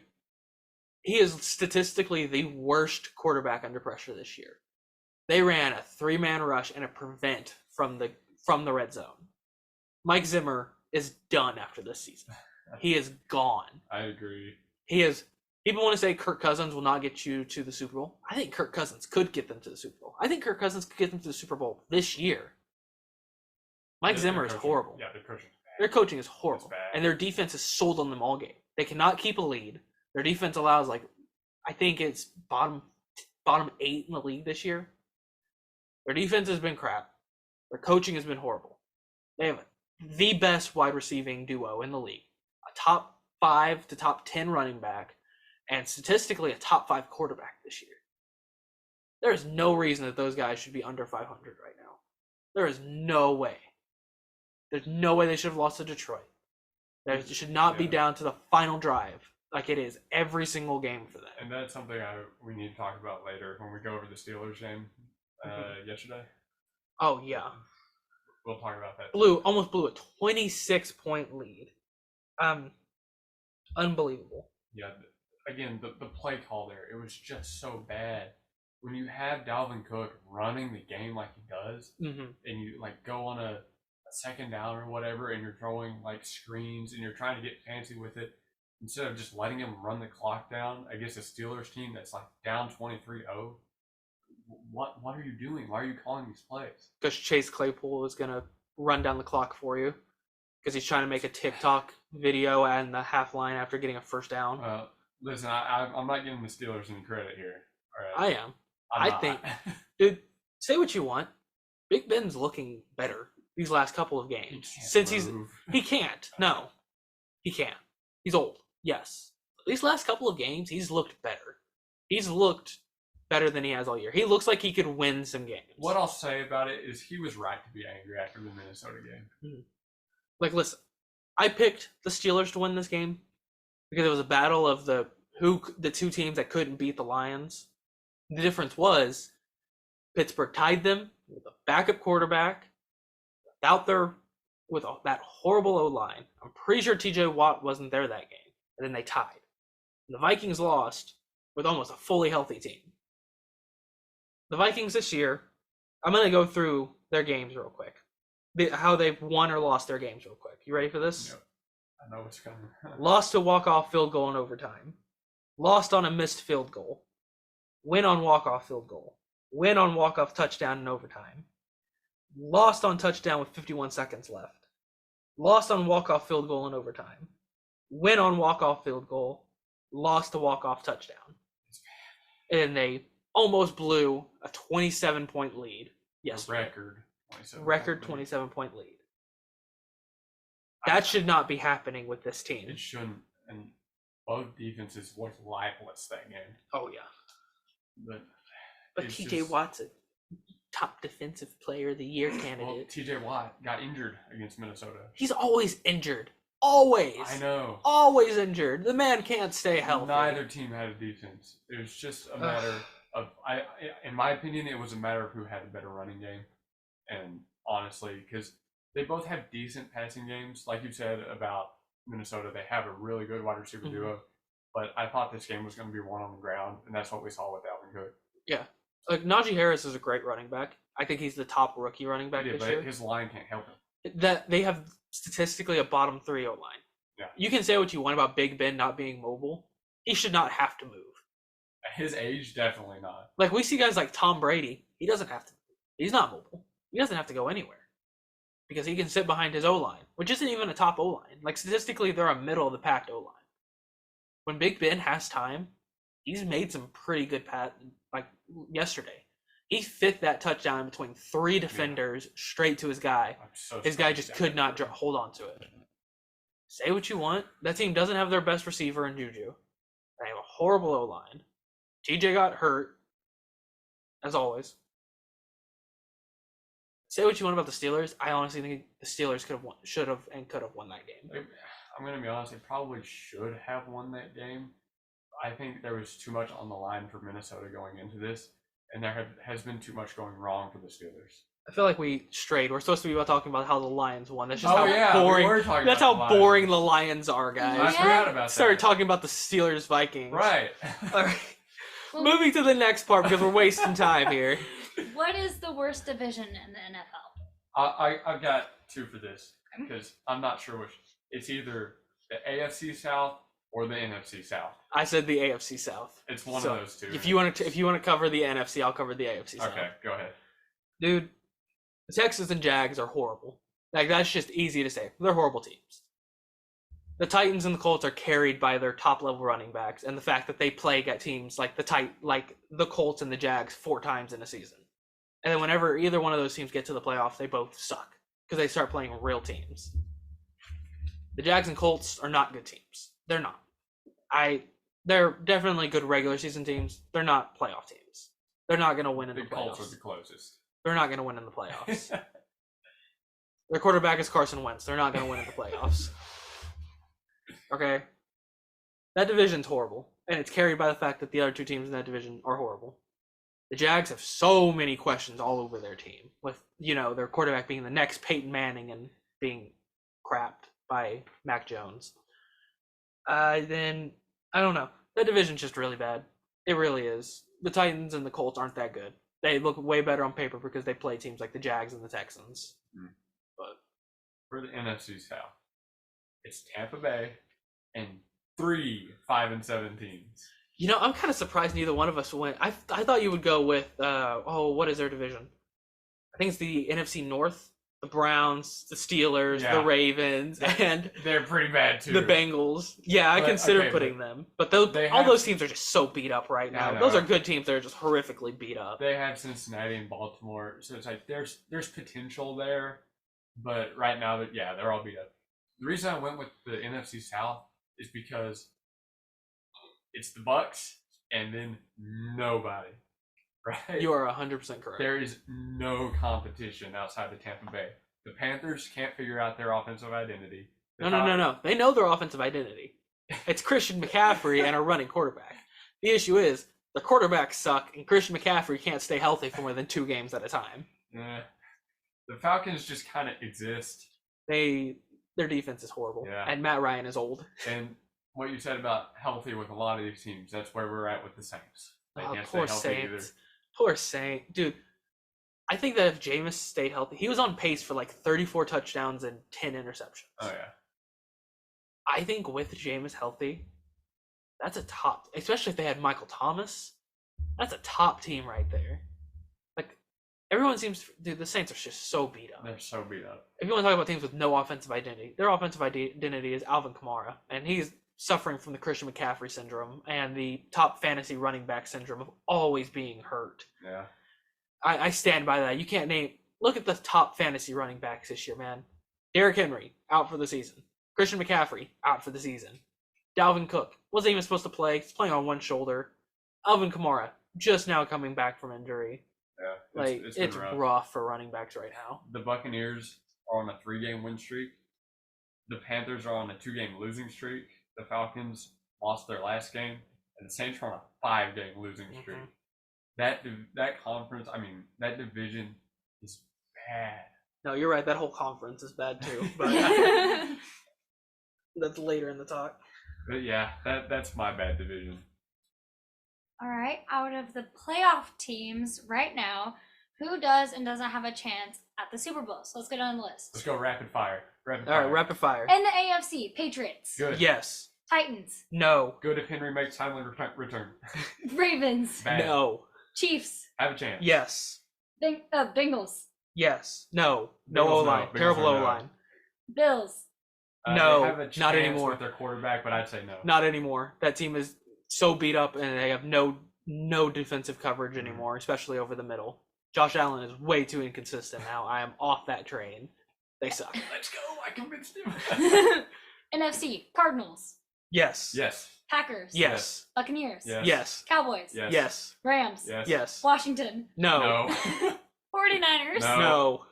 he is statistically the worst quarterback under pressure this year. They ran a 3-man rush and a prevent from the red zone. Mike Zimmer is done after this season. He is gone. I agree. He is. People want to say Kirk Cousins will not get you to the Super Bowl. I think Kirk Cousins could get them to the Super Bowl. I think Kirk Cousins could get them to the Super Bowl this year. Mike Zimmer is horrible. Yeah, their coaching is bad. Their coaching is horrible. It's bad. And their defense is sold on them all game. They cannot keep a lead. Their defense allows, like, I think it's bottom 8 in the league this year. Their defense has been crap. Their coaching has been horrible. They have the best wide receiving duo in the league. A top 5 to top 10 running back, and statistically a top 5 quarterback this year. There is no reason that those guys should be under 500 right now. There is no way. There's no way they should have lost to Detroit. There should not be down to the final drive like it is every single game for them. And that's something we need to talk about later when we go over the Steelers game yesterday. Oh, yeah. We'll talk about that. Almost blew a 26-point lead. Unbelievable. Yeah, again, the play call there, it was just so bad. When you have Dalvin Cook running the game like he does, Mm-hmm. and you like go on a second down or whatever, and you're throwing like screens and you're trying to get fancy with it, instead of just letting him run the clock down against a Steelers team that's like down 23-0. What are you doing? Why are you calling these plays? Because Chase Claypool is gonna run down the clock for you. Because he's trying to make a TikTok video and the half line after getting a first down. Listen, I'm not giving the Steelers any credit here. All right? I am. I'm I think, dude, say what you want. Big Ben's looking better these last couple of games. He can't. No, he can't. He's old. Yes. These last couple of games, he's looked better. He's looked better than he has all year. He looks like he could win some games. What I'll say about it is he was right to be angry after the Minnesota game. Mm-hmm. Like, listen, I picked the Steelers to win this game because it was a battle of the two teams that couldn't beat the Lions. The difference was Pittsburgh tied them with a backup quarterback with that horrible O-line. I'm pretty sure TJ Watt wasn't there that game. And then they tied. The Vikings lost with almost a fully healthy team. The Vikings this year, I'm going to go through their games real quick. How they've won or lost their games real quick. You ready for this? Yep. I know what's coming. Lost to walk-off field goal in overtime. Lost on a missed field goal. Win on walk-off field goal. Win on walk-off touchdown in overtime. Lost on touchdown with 51 seconds left. Lost on walk-off field goal in overtime. Win on walk-off field goal. Lost to walk-off touchdown. And they almost blew a 27-point lead yesterday. Record 27-point lead. That should not be happening with this team. It shouldn't. And both defenses looked lifeless that game. Oh, yeah. But TJ Watt's a top defensive player of the year candidate. Well, TJ Watt got injured against Minnesota. He's always injured. Always. I know. Always injured. The man can't stay healthy. Neither team had a defense. It was just a matter of, in my opinion, it was a matter of who had a better running game. And honestly, because they both have decent passing games, like you said about Minnesota, they have a really good wide receiver duo. But I thought this game was going to be one on the ground, and that's what we saw with Alvin Cook. Yeah. Like, Najee Harris is a great running back. I think he's the top rookie running back this year. His line can't help him. That they have statistically a bottom 3 O-line. Yeah. You can say what you want about Big Ben not being mobile. He should not have to move. At his age, definitely not. Like, we see guys like Tom Brady. He doesn't have to. He's not mobile. He doesn't have to go anywhere. Because he can sit behind his O-line, which isn't even a top O-line. Like, statistically, they're a middle-of-the-pack O-line. When Big Ben has time, he's made some pretty good like yesterday. He fit that touchdown in between 3 defenders straight to his guy. His guy just could not hold on to it. Say what you want. That team doesn't have their best receiver in Juju. They have a horrible O-line. TJ got hurt, as always. Say what you want about the Steelers. I honestly think the Steelers should have won that game. I'm going to be honest, they probably should have won that game. I think there was too much on the line for Minnesota going into this, and there has been too much going wrong for the Steelers. I feel like we strayed. We're supposed to be talking about how the Lions won. That's just boring. That's how boring the Lions are, guys. I forgot about that. Started talking about the Steelers Vikings. Right. All right. Well, moving to the next part because we're wasting time here. What is the worst division in the NFL? I've got 2 for this because I'm not sure which. It's either the AFC South or the NFC South. I said the AFC South. It's one of those 2. If you want to cover the NFC, I'll cover the AFC South. Okay, go ahead. Dude, the Texans and Jags are horrible. Like, that's just easy to say. They're horrible teams. The Titans and the Colts are carried by their top-level running backs and the fact that they play at teams like the Colts and the Jags 4 times in a season. And then whenever either one of those teams get to the playoffs, they both suck because they start playing real teams. The Jags and Colts are not good teams. They're not. They're definitely good regular season teams. They're not playoff teams. They're not going to win in the playoffs. The Colts are the closest. They're not going to win in the playoffs. Their quarterback is Carson Wentz. They're not going to win in the playoffs. Okay? That division's horrible, and it's carried by the fact that the other 2 teams in that division are horrible. The Jags have so many questions all over their team, with, their quarterback being the next Peyton Manning and being crapped by Mac Jones. Then, I don't know. That division's just really bad. It really is. The Titans and the Colts aren't that good. They look way better on paper because they play teams like the Jags and the Texans. But for the NFC South, it's Tampa Bay and 3 5-7 teams. You know, I'm kind of surprised neither one of us went. I thought you would go with what is their division? I think it's the NFC North. The Browns, the Steelers, Yeah. the Ravens, and They're pretty bad too. the Bengals. Yeah, I But, considered okay, putting them. But they all have- those teams are just so beat up right now. I know. Those are good teams that are just horrifically beat up. They have Cincinnati and Baltimore, so it's like there's potential there, but right now they're all beat up. The reason I went with the NFC South is because it's the Bucks and then nobody, right? You are 100% correct. There is no competition outside of Tampa Bay. The Panthers can't figure out their offensive identity. No. They know their offensive identity. It's Christian McCaffrey and a running quarterback. The issue is the quarterbacks suck, and Christian McCaffrey can't stay healthy for more than 2 games at a time. The Falcons just kind of exist. Their defense is horrible, Yeah. and Matt Ryan is old. And what you said about healthy with a lot of these teams, that's where we're at with the Saints. They can't stay Poor healthy either. Saints. Poor Saint. Dude, I think that if Jameis stayed healthy, he was on pace for like 34 touchdowns and 10 interceptions. Oh, yeah. I think with Jameis healthy, that's a top, especially if they had Michael Thomas, that's a top team right there. Like, everyone seems, dude, the Saints are just so beat up. They're so beat up. If you want to talk about teams with no offensive identity, their offensive identity is Alvin Kamara, and he's suffering from the Christian McCaffrey syndrome and the top fantasy running back syndrome of always being hurt. Yeah. I stand by that. You can't look at the top fantasy running backs this year, man. Derrick Henry, out for the season. Christian McCaffrey, out for the season. Dalvin Cook, wasn't even supposed to play. He's playing on one shoulder. Alvin Kamara, just now coming back from injury. Yeah. It's been rough for running backs right now. The Buccaneers are on a 3-game win streak. The Panthers are on a 2-game losing streak. The Falcons lost their last game. And the Saints are on a 5-game losing streak. That conference, that division is bad. No, you're right. That whole conference is bad too. But that's later in the talk. But yeah, that's my bad division. All right, out of the playoff teams right now, who does and doesn't have a chance at the Super Bowl? So let's get on the list. Let's go rapid fire. All right, rapid fire. In the AFC, Patriots, Good. Yes. Titans, No. Good if Henry makes timely return. Ravens, Bad. No. Chiefs, Have a chance. Yes. Bengals, Yes. No. No Bengals, no. O-line. Bengals Terrible are no. O-line. Bills, No, they have a not chance anymore. with their quarterback, but I'd say no. Not anymore. That team is so beat up, and they have no defensive coverage anymore, especially over the middle. Josh Allen is way too inconsistent now. I am off that train. They suck. Let's go. I convinced him. NFC, Cardinals, Yes. Yes. Packers, Yes. Buccaneers, Yes. Yes. Cowboys, Yes. Yes. Rams, Yes. Yes. Washington, No. No. 49ers. No. No.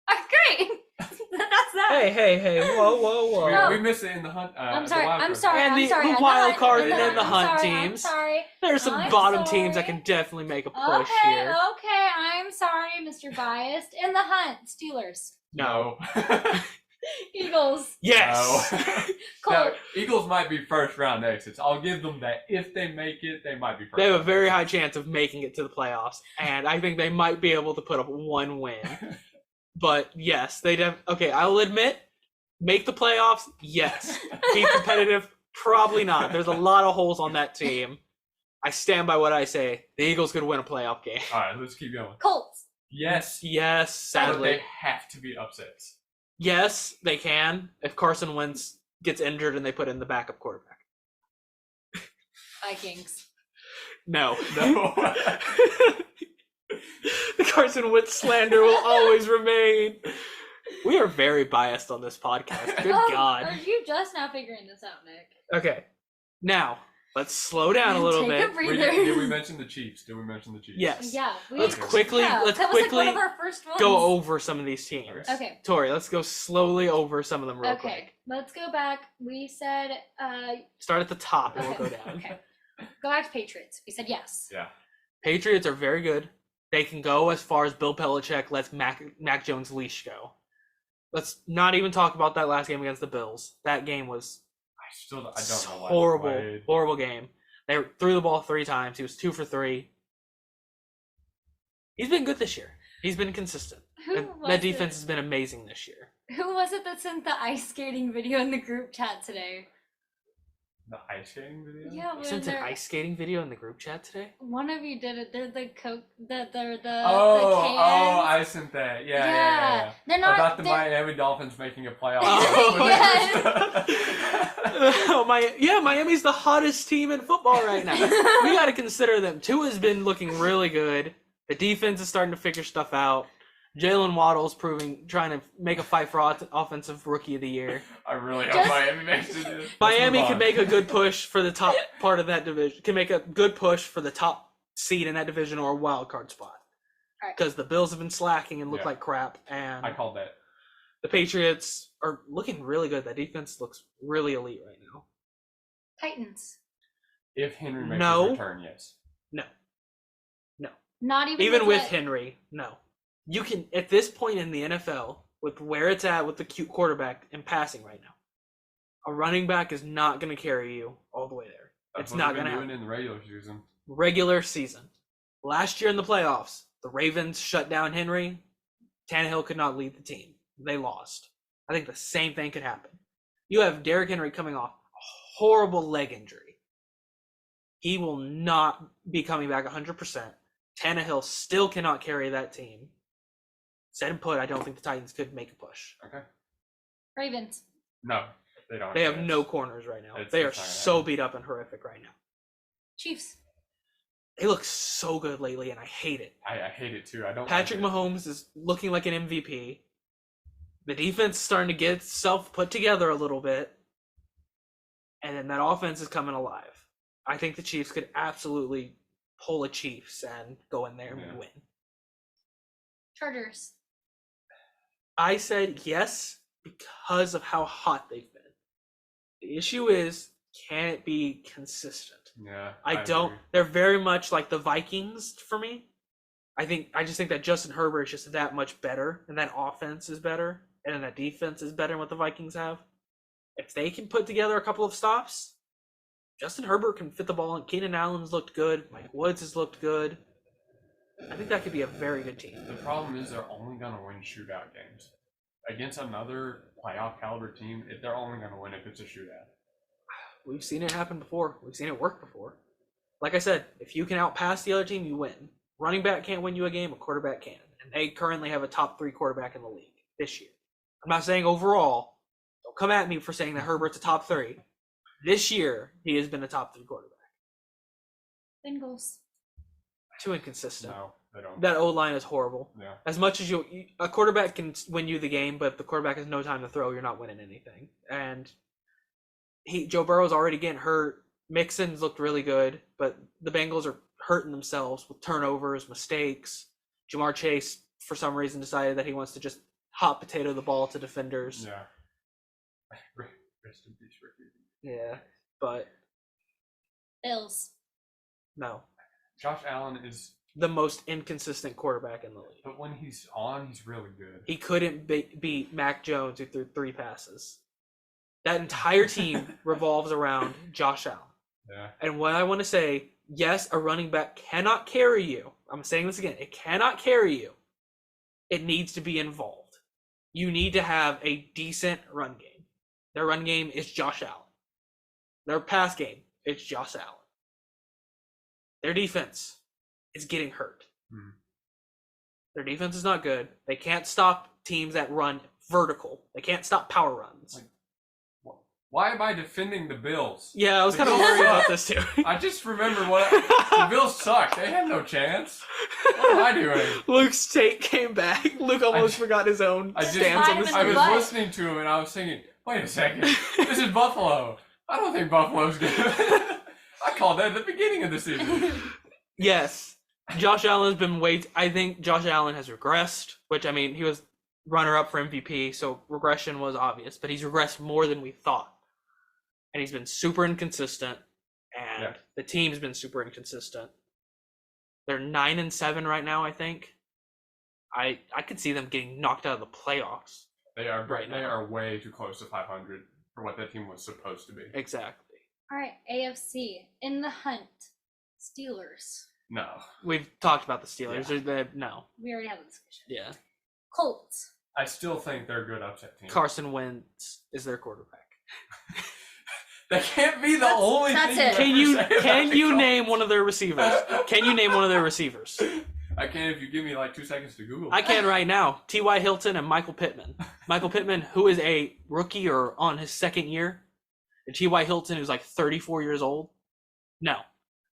Great. That's that. Hey. Whoa. No. We missed it in the hunt. I'm the sorry. wild I'm card. sorry. And I'm the sorry. wild In the hunt, card in and the I'm hunt sorry, teams. I'm sorry. There's some I'm bottom teams that sorry. can definitely make a push Okay, here. okay. I'm sorry, Mr. Biased. In the hunt, Steelers, No. Eagles, Yes. No. Colts. Now, Eagles might be first round exits. I'll give them that. If they make it, they might be first. They have a round very high exits. chance of making it to the playoffs, and I think they might be able to put up one win. But yes, okay, I'll admit, make the playoffs, yes. Be competitive, probably not. There's a lot of holes on that team. I stand by what I say. The Eagles could win a playoff game. All right, let's keep going. Colts. Yes. Yes, But sadly. they have to be upsets. Yes, they can if Carson Wentz gets injured and they put in the backup quarterback. Vikings. No. No. The Carson Wentz slander will always remain. We are very biased on this podcast. Good Oh, God. Are you just now figuring this out, Nick? Okay. Now, let's slow down a little Take bit. a breather. Did we mention the Chiefs? Yes. Yeah. Let's quickly that was like one of our first ones. go over some of these teams. Okay. Tori, let's go slowly over some of them real Okay. quick. Let's go back. We said Start at the top and we'll okay. go down. Okay. Go back to Patriots. We said yes. Yeah. Patriots are very good. They can go as far as Bill Belichick lets Mac Jones' leash go. Let's not even talk about that last game against the Bills. That game was I don't know why they horrible, played. horrible game. They threw the ball 3 times. He was 2 for 3. He's been good this year. He's been consistent. That defense has been amazing this year. Who was it that sent the ice skating video in the group chat today? The ice skating video? Yeah, You when sent an they're- ice skating video in the group chat today? one of you did it. They're the Coke. They're the Oh, cans. I sent that. Yeah. They're not About the they're- Miami Dolphins making a playoff. Oh, yes. Miami's the hottest team in football right now. We got to consider them. Tua's been looking really good. The defense is starting to figure stuff out. Jalen Waddle's trying to make a fight for offensive rookie of the year. I really hope Just- Miami makes it. Let's Miami move can on. make a good push for the top part of that division. Can make a good push for the top seed in that division or a wild card spot. Alright. Because the Bills have been slacking and look Yeah. like crap, and I called that. the Patriots are looking really good. That defense looks really elite right now. Titans. If Henry makes No. his return, yes. Not Even with what- Henry, no. You can, at this point in the NFL, with where it's at with the cute quarterback and passing right now, a running back is not going to carry you all the way there. That's It's what not they've going to been doing happen. in the regular season. Regular season. Last year in the playoffs, the Ravens shut down Henry. Tannehill could not lead the team. They lost. I think the same thing could happen. You have Derrick Henry coming off a horrible leg injury. He will not be coming back 100%. Tannehill still cannot carry that team. Said and put, I don't think the Titans could make a push. Okay. Ravens. No, they don't. They have Yes. no corners right now. It's They are not gonna so happen. beat up and horrific right now. Chiefs. They look so good lately, and I hate it. I hate it too. I don't. Patrick like it. Mahomes is looking like an MVP. The defense is starting to get itself put together a little bit. And then that offense is coming alive. I think the Chiefs could absolutely pull a Chiefs and go in there Yeah. and win. Chargers. I said yes because of how hot they've been. The issue is, can it be consistent? Yeah. I don't. agree. They're very much like the Vikings for me. I just think that Justin Herbert is just that much better, and that offense is better, and then that defense is better than what the Vikings have. If they can put together a couple of stops, Justin Herbert can fit the ball in. Keenan Allen's looked good. Mike Woods has looked good. I think that could be a very good team. The problem is they're only going to win shootout games. Against another playoff caliber team, they're only going to win if it's a shootout. We've seen it happen before. We've seen it work before. Like I said, if you can outpass the other team, you win. Running back can't win you a game, a quarterback can. And they currently have a top 3 quarterback in the league this year. I'm not saying overall. Don't come at me for saying that Herbert's a top 3. This year, he has been a top 3 quarterback. Bengals. Too inconsistent. No, they don't. That O-line is horrible. Yeah. As much as a quarterback can win you the game, but if the quarterback has no time to throw, you're not winning anything. And Joe Burrow's already getting hurt. Mixon's looked really good, but the Bengals are hurting themselves with turnovers, mistakes. Jamar Chase, for some reason, decided that he wants to just hot potato the ball to defenders. Yeah. Rest in peace, Ricky. Yeah, but Bills. no. Josh Allen is, The most inconsistent quarterback in the league. but when he's on, he's really good. He couldn't beat Mac Jones, who threw 3 passes. That entire team revolves around Josh Allen. Yeah. And what I want to say, yes, a running back cannot carry you. I'm saying this again. It cannot carry you. It needs to be involved. You need to have a decent run game. Their run game is Josh Allen. Their pass game is Josh Allen. Their defense is getting hurt. Hmm. Their defense is not good. They can't stop teams that run vertical. They can't stop power runs. Why am I defending the Bills? Yeah, I was kind of worried about this too. I just remember the Bills suck. They had no chance. What am I doing? Luke's take came back. Luke almost forgot his own I just- stance on Slide this. him I in was the butt. listening to him and I was thinking, wait a second, this is Buffalo. I don't think Buffalo's good. I called that at the beginning of the season. Yes, Josh Allen has been I think Josh Allen has regressed, which, I mean, he was runner-up for MVP, so regression was obvious, but he's regressed more than we thought. And he's been super inconsistent, and Yeah. the team's been super inconsistent. They're 9-7 right now, I think. I could see them getting knocked out of the playoffs. They are Right They now. are way too close to 500 for what that team was supposed to be. Exactly. All right, AFC in the hunt. Steelers. No. We've talked about the Steelers. No. We already had the discussion. Yeah. Colts. I still think they're a good upset team. Carson Wentz is their quarterback. That can't be the only that's thing. it. Can you name one of their receivers? Can you name one of their receivers? I can if you give me like 2 seconds to Google. I can right now. T.Y. Hilton and Michael Pittman. Michael Pittman, who is a rookie or on his second year, and T.Y. Hilton, who's like 34 years old. No,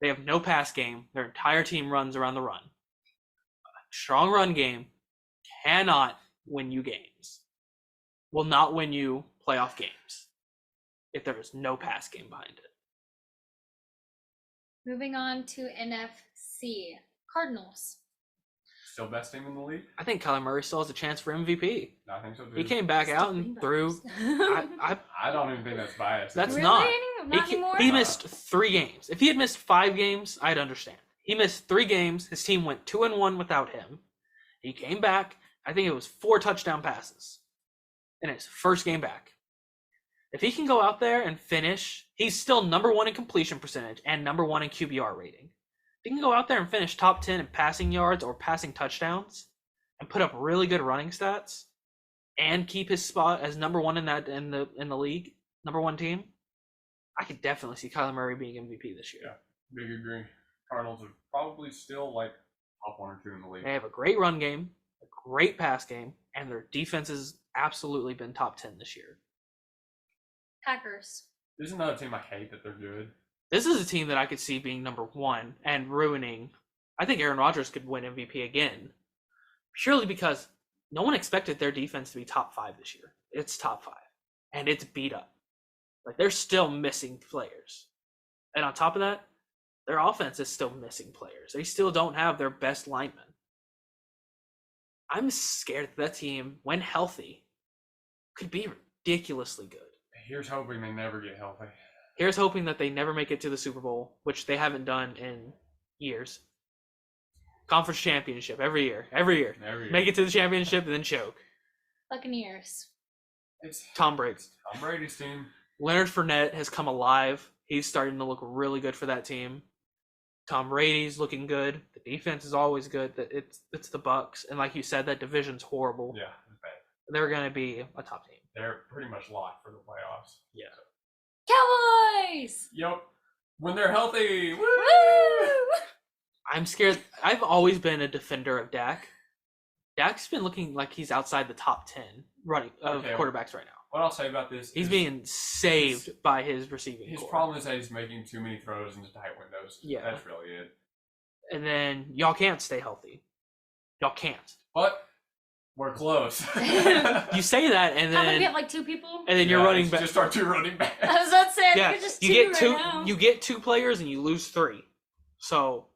they have no pass game. Their entire team runs around the run. A strong run game cannot win you games. Will not win you playoff games if there is no pass game behind it. Moving on to NFC Cardinals. Still best team in the league? I think Kyler Murray still has a chance for MVP. I think so too. He came back out and threw. I don't even think that's biased. That's Really? not. Not anymore? He missed 3 games. If he had missed 5 games, I'd understand. He missed 3 games. His team went 2-1 without him. He came back. I think it was 4 touchdown passes in his first game back. If he can go out there and finish, he's still number 1 in completion percentage and number 1 in QBR rating. If he can go out there and finish top 10 in passing yards or passing touchdowns and put up really good running stats and keep his spot as number 1 in the league, number 1 team, I could definitely see Kyler Murray being MVP this year. Yeah, big agree. Cardinals are probably still like top 1 or 2 in the league. They have a great run game, a great pass game, and their defense has absolutely been top 10 this year. Packers. This is another team I hate that they're good. This is a team that I could see being number 1 and ruining. I think Aaron Rodgers could win MVP again, purely because no one expected their defense to be top 5 this year. It's top 5, and it's beat up. Like, they're still missing players. And on top of that, their offense is still missing players. They still don't have their best linemen. I'm scared that team, when healthy, could be ridiculously good. Here's hoping they never get healthy. Here's hoping that they never make it to the Super Bowl, which they haven't done in years. Conference championship every year. Make it to the championship and then choke. Buccaneers. It's Tom Brady. Tom Brady's team. Leonard Fournette has come alive. He's starting to look really good for that team. Tom Brady's looking good. The defense is always good. It's the Bucs, and like you said, that division's horrible. Yeah, it's bad. They're going to be a top team. They're pretty much locked for the playoffs. Yeah. Cowboys! Yep. When they're healthy. Woo! Woo! I'm scared. I've always been a defender of Dak. Dak's been looking like he's outside the top 10 quarterbacks right now. What I'll say about this He's is being saved by his receiving his core. problem is that he's making too many throws into tight windows. Yeah. That's really it. And then y'all can't stay healthy. Y'all can't. But we're close. You say that, and How many then have like 2 people? and then you're running back. Just our 2 running backs. I was about to say, I Yeah, think it's just you 2 get right 2. now. You get 2 players, and you lose 3. So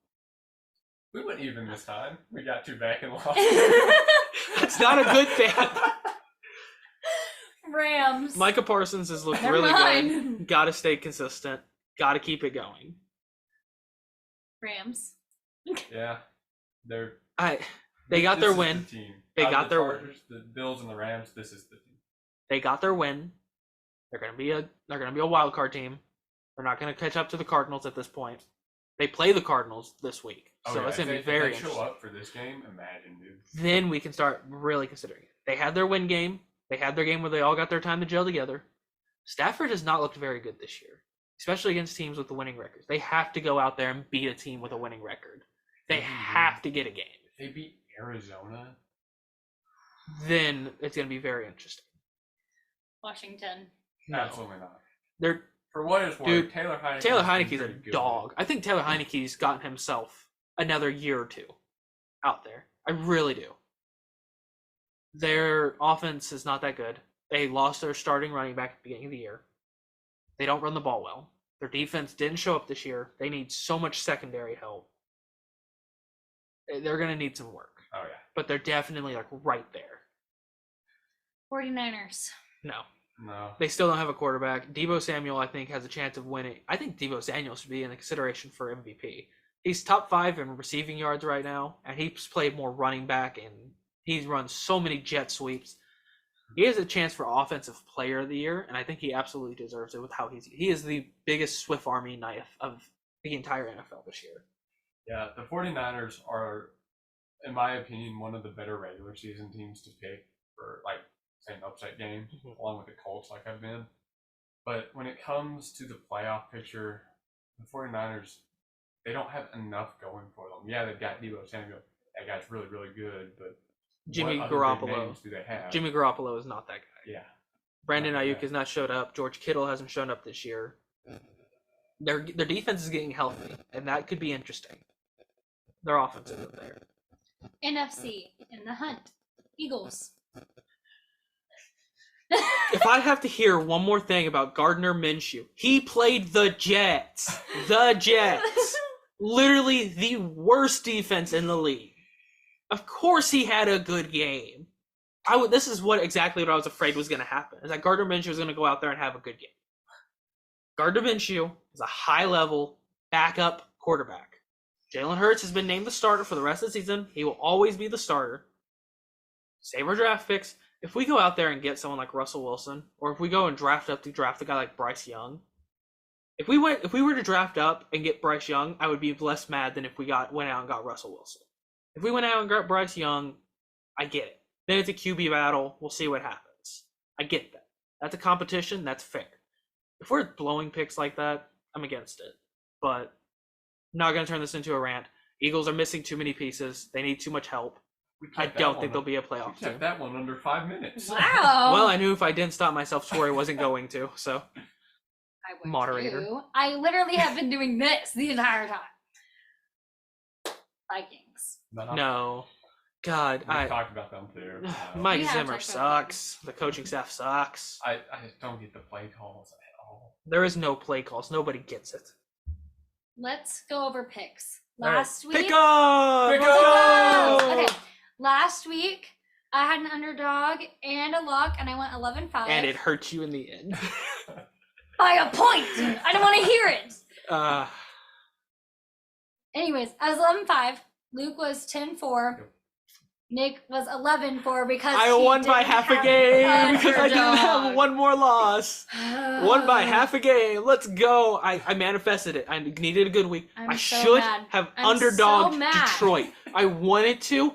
We went even this time. We got 2 back and lost. that's not a good thing. Rams. Micah Parsons has looked Never really mind. good. Got to stay consistent. Got to keep it going. Rams. Yeah. They got their This is win. the team. They Out of got the their win. Chargers, the Bills and the Rams, this is the team. They got their win. They're gonna be a wild card team. They're not gonna catch up to the Cardinals at this point. They play the Cardinals this week, so it's gonna be very If they show interesting. up for this game, imagine, dude. Then we can start really considering it. They had their win game. They had their game where they all got their time to gel together. Stafford has not looked very good this year, especially against teams with the winning records. They have to go out there and beat a team with a winning record. They have to get a game. If they beat Arizona, Then it's gonna be very interesting. Washington. absolutely not. They're For what it's worth, Dude, Taylor Heineke's Taylor been Heineke's a pretty good. dog. I think Taylor Heineke's gotten himself another year or 2 out there. I really do. Their offense is not that good. They lost their starting running back at the beginning of the year. They don't run the ball well. Their defense didn't show up this year. They need so much secondary help. They're going to need some work. Oh, yeah. But they're definitely like right there. 49ers. No. No. They still don't have a quarterback. Deebo Samuel, I think, has a chance of winning. I think Deebo Samuel should be in the consideration for MVP. He's top 5 in receiving yards right now, and he's played more running back, and he's run so many jet sweeps. He has a chance for Offensive Player of the Year, and I think he absolutely deserves it with how he is the biggest Swift Army knife of the entire NFL this year. Yeah, the 49ers are, in my opinion, one of the better regular season teams to pick for, like, say, an upset game, along with the Colts, like I've been. But when it comes to the playoff picture, the 49ers, they don't have enough going for them. Yeah, they've got Deebo Samuel. That guy's really, really good, but Jimmy what other big Garoppolo. names do they have? Jimmy Garoppolo is not that guy. Yeah. Brandon Not Ayuk that. has not showed up. George Kittle hasn't shown up this year. Their defense is getting healthy, and that could be interesting. Their offense is up there. NFC in the hunt. Eagles. If I have to hear one more thing about Gardner Minshew, he played the Jets. The Jets. Literally the worst defense in the league. Of course he had a good game. This is exactly what I was afraid was going to happen, is that Gardner Minshew was going to go out there and have a good game. Gardner Minshew is a high-level backup quarterback. Jalen Hurts has been named the starter for the rest of the season. He will always be the starter. Save our draft picks. If we go out there and get someone like Russell Wilson, or if we go and draft a guy like Bryce Young, if we were to draft up and get Bryce Young, I would be less mad than if we went out and got Russell Wilson. If we went out and got Bryce Young, I get it. Then it's a QB battle. We'll see what happens. I get that. That's a competition. That's fair. If we're blowing picks like that, I'm against it. But I'm not going to turn this into a rant. Eagles are missing too many pieces. They need too much help. I don't think they'll be a playoff We kept team. that one under 5 minutes. Wow. Well, I knew if I didn't stop myself, Tori wasn't going to. So I would moderator. too. I literally have been doing this the entire time. Vikings. no, God, We talked about them too. So. Mike We have Zimmer talked about sucks. The coaching staff sucks. I don't get the play calls at all. There is no play calls. Nobody gets it. Let's go over picks. All right. Last week. Pick up! Pick Let's up! go! Okay. Last week, I had an underdog and a lock, and I went 11-5. And it hurt you in the end. By a point! I don't want to hear it! Anyways, I was 11-5. Luke was 10-4. Yep. Nick was 11-4 because I he won by didn't half a have game because I didn't have underdog. one more loss. Won by half a game. Let's go. I manifested it. I needed a good week. I'm I so should mad. have I'm underdogged so mad. Detroit. I wanted to.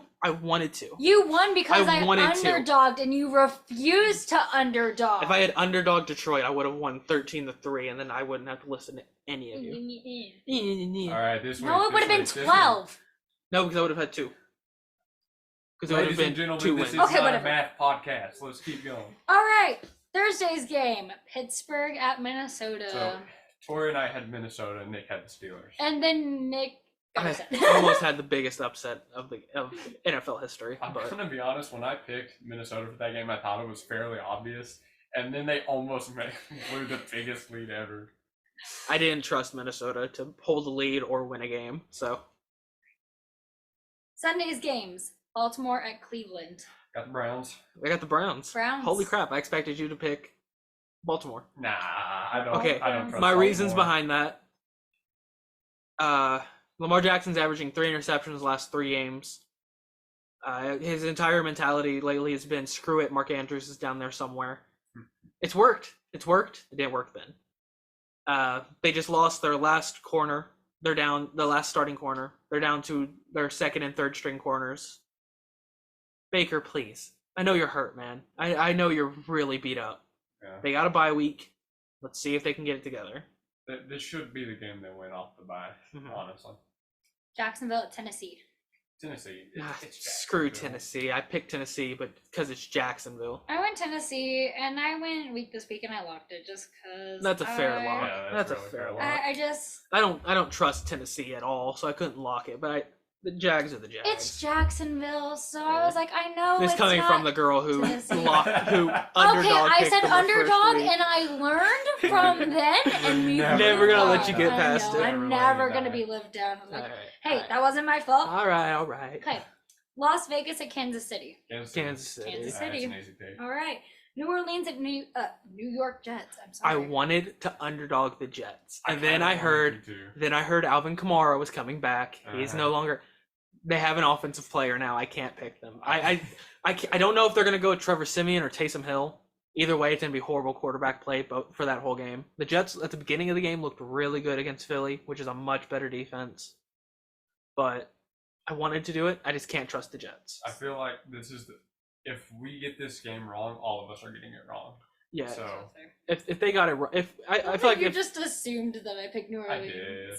You won because I wanted to. underdogged and you refused to underdog. If I had underdog Detroit, I would have won 13-3, and then I wouldn't have to listen to any of you. All right, this week. No, it would have been 12. No, because I would have had 2. Because it would have Ladies and been gentlemen, 2 this wins. is Okay, not whatever. a math podcast. Let's keep going. All right. Thursday's game. Pittsburgh at Minnesota. So, Tori and I had Minnesota, and Nick had the Steelers. And then Nick got I upset. almost had the biggest upset of NFL history. I'm But gonna be honest. When I picked Minnesota for that game, I thought it was fairly obvious, and then they almost blew the biggest lead ever. I didn't trust Minnesota to hold the lead or win a game. So Sunday's games. Baltimore at Cleveland. Got the Browns. I got the Browns. Browns. Holy crap! I expected you to pick Baltimore. Nah, I don't. Okay, I don't trust my reasons Baltimore. behind that. Lamar Jackson's averaging 3 interceptions the last 3 games. His entire mentality lately has been, screw it, Mark Andrews is down there somewhere. It's worked. It didn't work then. They just lost their last corner. They're down the last starting corner. They're down to their second and third string corners. Baker, please. I know you're hurt, man. I know you're really beat up. Yeah. They got a bye week. Let's see if they can get it together. This should be the game they win off the bye. Mhm. Honestly, Jacksonville at Tennessee. Tennessee. It's Screw Jacksonville. Tennessee. I picked Tennessee, but because it's Jacksonville. I went Tennessee, and I went week this week, and I locked it just because. That's a fair lock. Yeah, that's a really fair lock. I just. I don't trust Tennessee at all, so I couldn't lock it. But the Jags are the Jags. It's Jacksonville, so I was like, I know This it's coming not from the girl who Tennessee. who Okay, underdog. I picked said them the first underdog, week. and I learned from then and moved Never gonna on. let you get I past know, it. I'm Never never letting gonna you be lived down. I'm like, All right, hey, all right. that wasn't my fault. All right. Okay, Las Vegas at Kansas City. Kansas City. Kansas That's City. an easy pick. All right, New Orleans at New York Jets. I'm I sorry. wanted to underdog the Jets, and kinda then I wanted to, too. heard Alvin Kamara was coming back. He's Uh-huh. no longer. They have an offensive player now. I can't pick them. I don't know if they're gonna go with Trevor Siemian or Taysom Hill. Either way, it's gonna be horrible quarterback play for that whole game. The Jets at the beginning of the game looked really good against Philly, which is a much better defense. But I wanted to do it. I just can't trust the Jets. I feel like this is if we get this game wrong, all of us are getting it wrong. Yeah. So If they got it right, I feel like you if just assumed that I picked New I Orleans. did.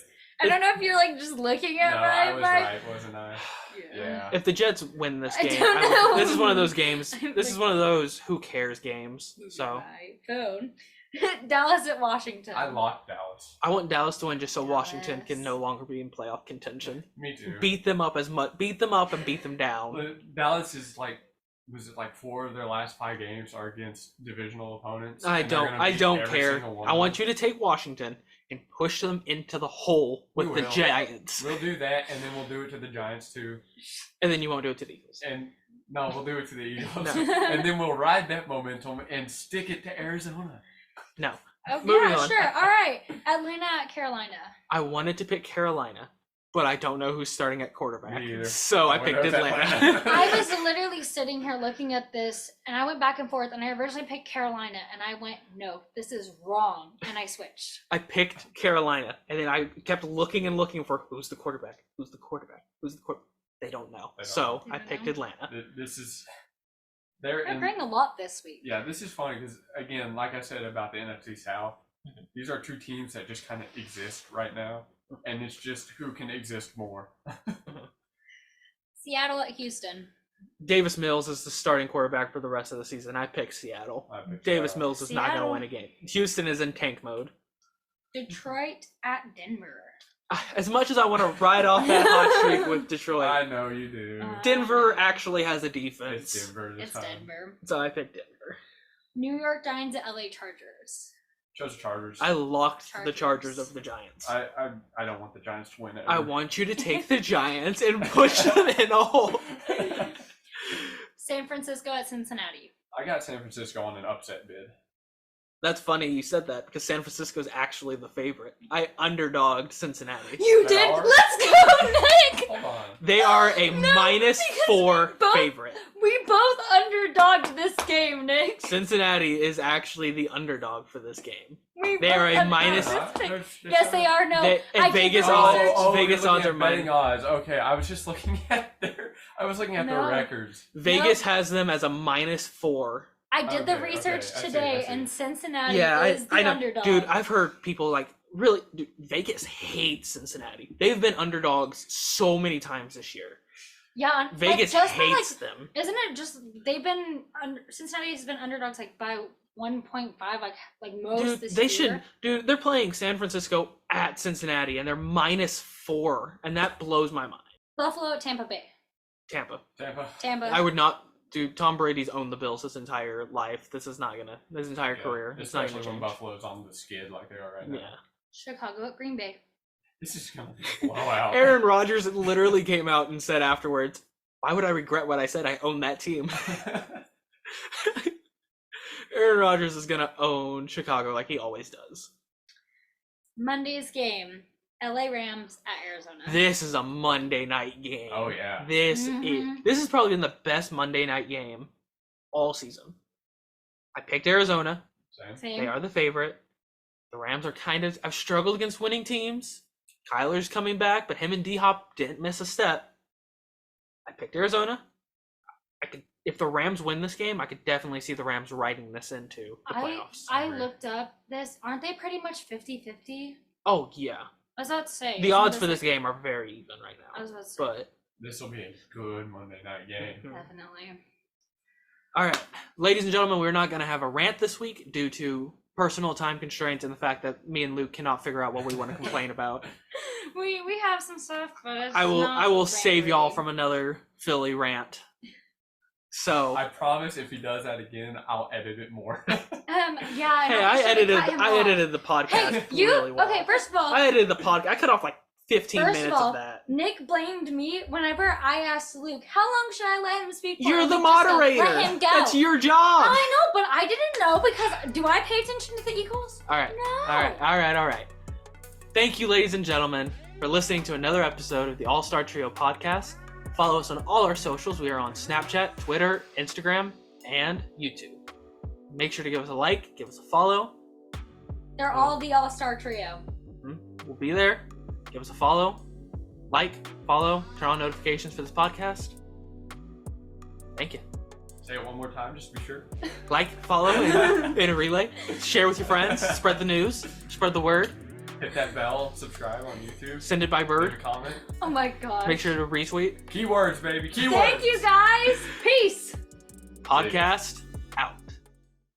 I don't know if you're like just looking at No, my. I was right, wasn't I? Yeah. if the Jets win this I game, don't know. this is one of those games. I'm This is one of those who cares games. So My phone. Dallas at Washington. I locked Dallas. I want Dallas to win just so Washington can Dallas. no longer be in playoff contention. Me too. Beat them up and beat them down. But Dallas is like, was it like 4 of their last 5 games are against divisional opponents? I and they're don't. gonna I beat don't every care. single one I of want them? you to take Washington and push them into the hole with We the will. Giants, We'll do that, and then we'll do it to the Giants too. and then you won't do it to the Eagles. And no, we'll do it to the Eagles, No. and then we'll ride that momentum and stick it to Arizona. No, Oh, Moving yeah, on. sure. All right. Atlanta at Carolina. I wanted to pick Carolina, but I don't know who's starting at quarterback. Me either. So I No one picked knows Atlanta. I was literally sitting here looking at this, and I went back and forth, and I originally picked Carolina, and I went, no, this is wrong, and I switched. I picked Carolina, and then I kept looking and looking for who's the quarterback. They don't know. They don't So know. I They don't picked know. Atlanta. This is they're They're in. playing a lot this week. Yeah, this is funny because again, like I said about the NFC South, these are 2 teams that just kind of exist right now, and it's just who can exist more. Seattle at Houston. Davis Mills is the starting quarterback for the rest of the season. I picked Seattle. I picked Davis Seattle. Mills is not going to Seattle. win a game. Houston is in tank mode. Detroit at Denver. As much as I want to ride off that hot streak with Detroit, I know you do. Denver actually has a defense. It's Denver this It's time. Denver. So I picked Denver. New York Giants at LA Chargers. Chose Chargers. I locked the Chargers. Chargers of the Giants. I don't want the Giants to win it. I want you to take the Giants and push them in a hole. San Francisco at Cincinnati. I got San Francisco on an upset bid. That's funny you said that because San Francisco is actually the favorite. I underdogged Cincinnati. You They did? are? Let's go, Nick! Hold on. They are a No, minus because 4 we both- favorite. We both underdogged this game, Nick. Cincinnati is actually the underdog for this game. We They both are a underdogged minus- this game. There's Yes, they are. No, They- and I did Vegas the odds- research. Vegas you're odds looking are at betting odds. Okay, I was just looking at their. I was looking at No. their records. Vegas has them as a minus 4. I did the Okay, research okay, I see, today, I see. and Cincinnati Yeah, is the I know. underdog. Dude, I've heard people like, really, dude, Vegas hates Cincinnati. They've been underdogs so many times this year. yeah, Vegas just hates them. Isn't it just they've been Cincinnati has been underdogs like by 1.5, like most Dude, this they year. should. Dude, they're playing San Francisco at Cincinnati, and they're minus 4, and that blows my mind. Buffalo at Tampa Bay. Tampa. Tampa. I would not. Dude, Tom Brady's owned the Bills his entire life. This is not gonna. His entire Yeah, career. It's not especially gonna when change. Buffalo's on the skid like they are right now. Yeah. Chicago at Green Bay. This is gonna be a blowout. Aaron Rodgers literally came out and said afterwards, "Why would I regret what I said? I own that team." Aaron Rodgers is gonna own Chicago like he always does. Monday's game. LA Rams at Arizona. This is a Monday night game. Oh, yeah. This Mhm. has probably been the best Monday night game all season. I picked Arizona. Same. Same. They are the favorite. The Rams are I've struggled against winning teams. Kyler's coming back, but him and D-Hop didn't miss a step. I picked Arizona. If the Rams win this game, I could definitely see the Rams riding this into the playoffs. I looked up this. Aren't they pretty much 50-50? Oh yeah. I was about to say. The isn't odds this for this like- game are very even right I now. was about to say. But This will be a good Monday night game. Definitely. all right, ladies and gentlemen, we're not going to have a rant this week due to personal time constraints and the fact that me and Luke cannot figure out what we want to complain about. We have some stuff, but it's I will not save y'all rant-worthy. from another Philly rant. So I promise if he does that again, I'll edit it more. Yeah. hey, I should've cut him off. edited the podcast Hey, you really well. okay? First of all, I edited the podcast. I cut off like 15 First of minutes all, of that. Nick blamed me whenever I asked Luke, "How long should I let him speak for?" You're And the Luke just said, moderator. Let him go. That's your job. I know, but I didn't know because do I pay attention to the Eagles? All right. No. All right. Thank you, ladies and gentlemen, for listening to another episode of the All-Star Trio podcast. Follow us on all our socials. We are on Snapchat, Twitter, Instagram, and YouTube. Make sure to give us a like, give us a follow. They're all the All-Star Trio. We'll be there. Give us a follow, like, follow, turn on notifications for this podcast. Thank you. Say it one more time, just to be sure. Like, follow in a relay. Share with your friends. Spread the news. Spread the word. Hit that bell. Subscribe on YouTube. Send it by Leave bird. a comment. Oh my gosh. Make sure to retweet. Keywords, baby. Keywords. Thank you guys. Peace. Podcast.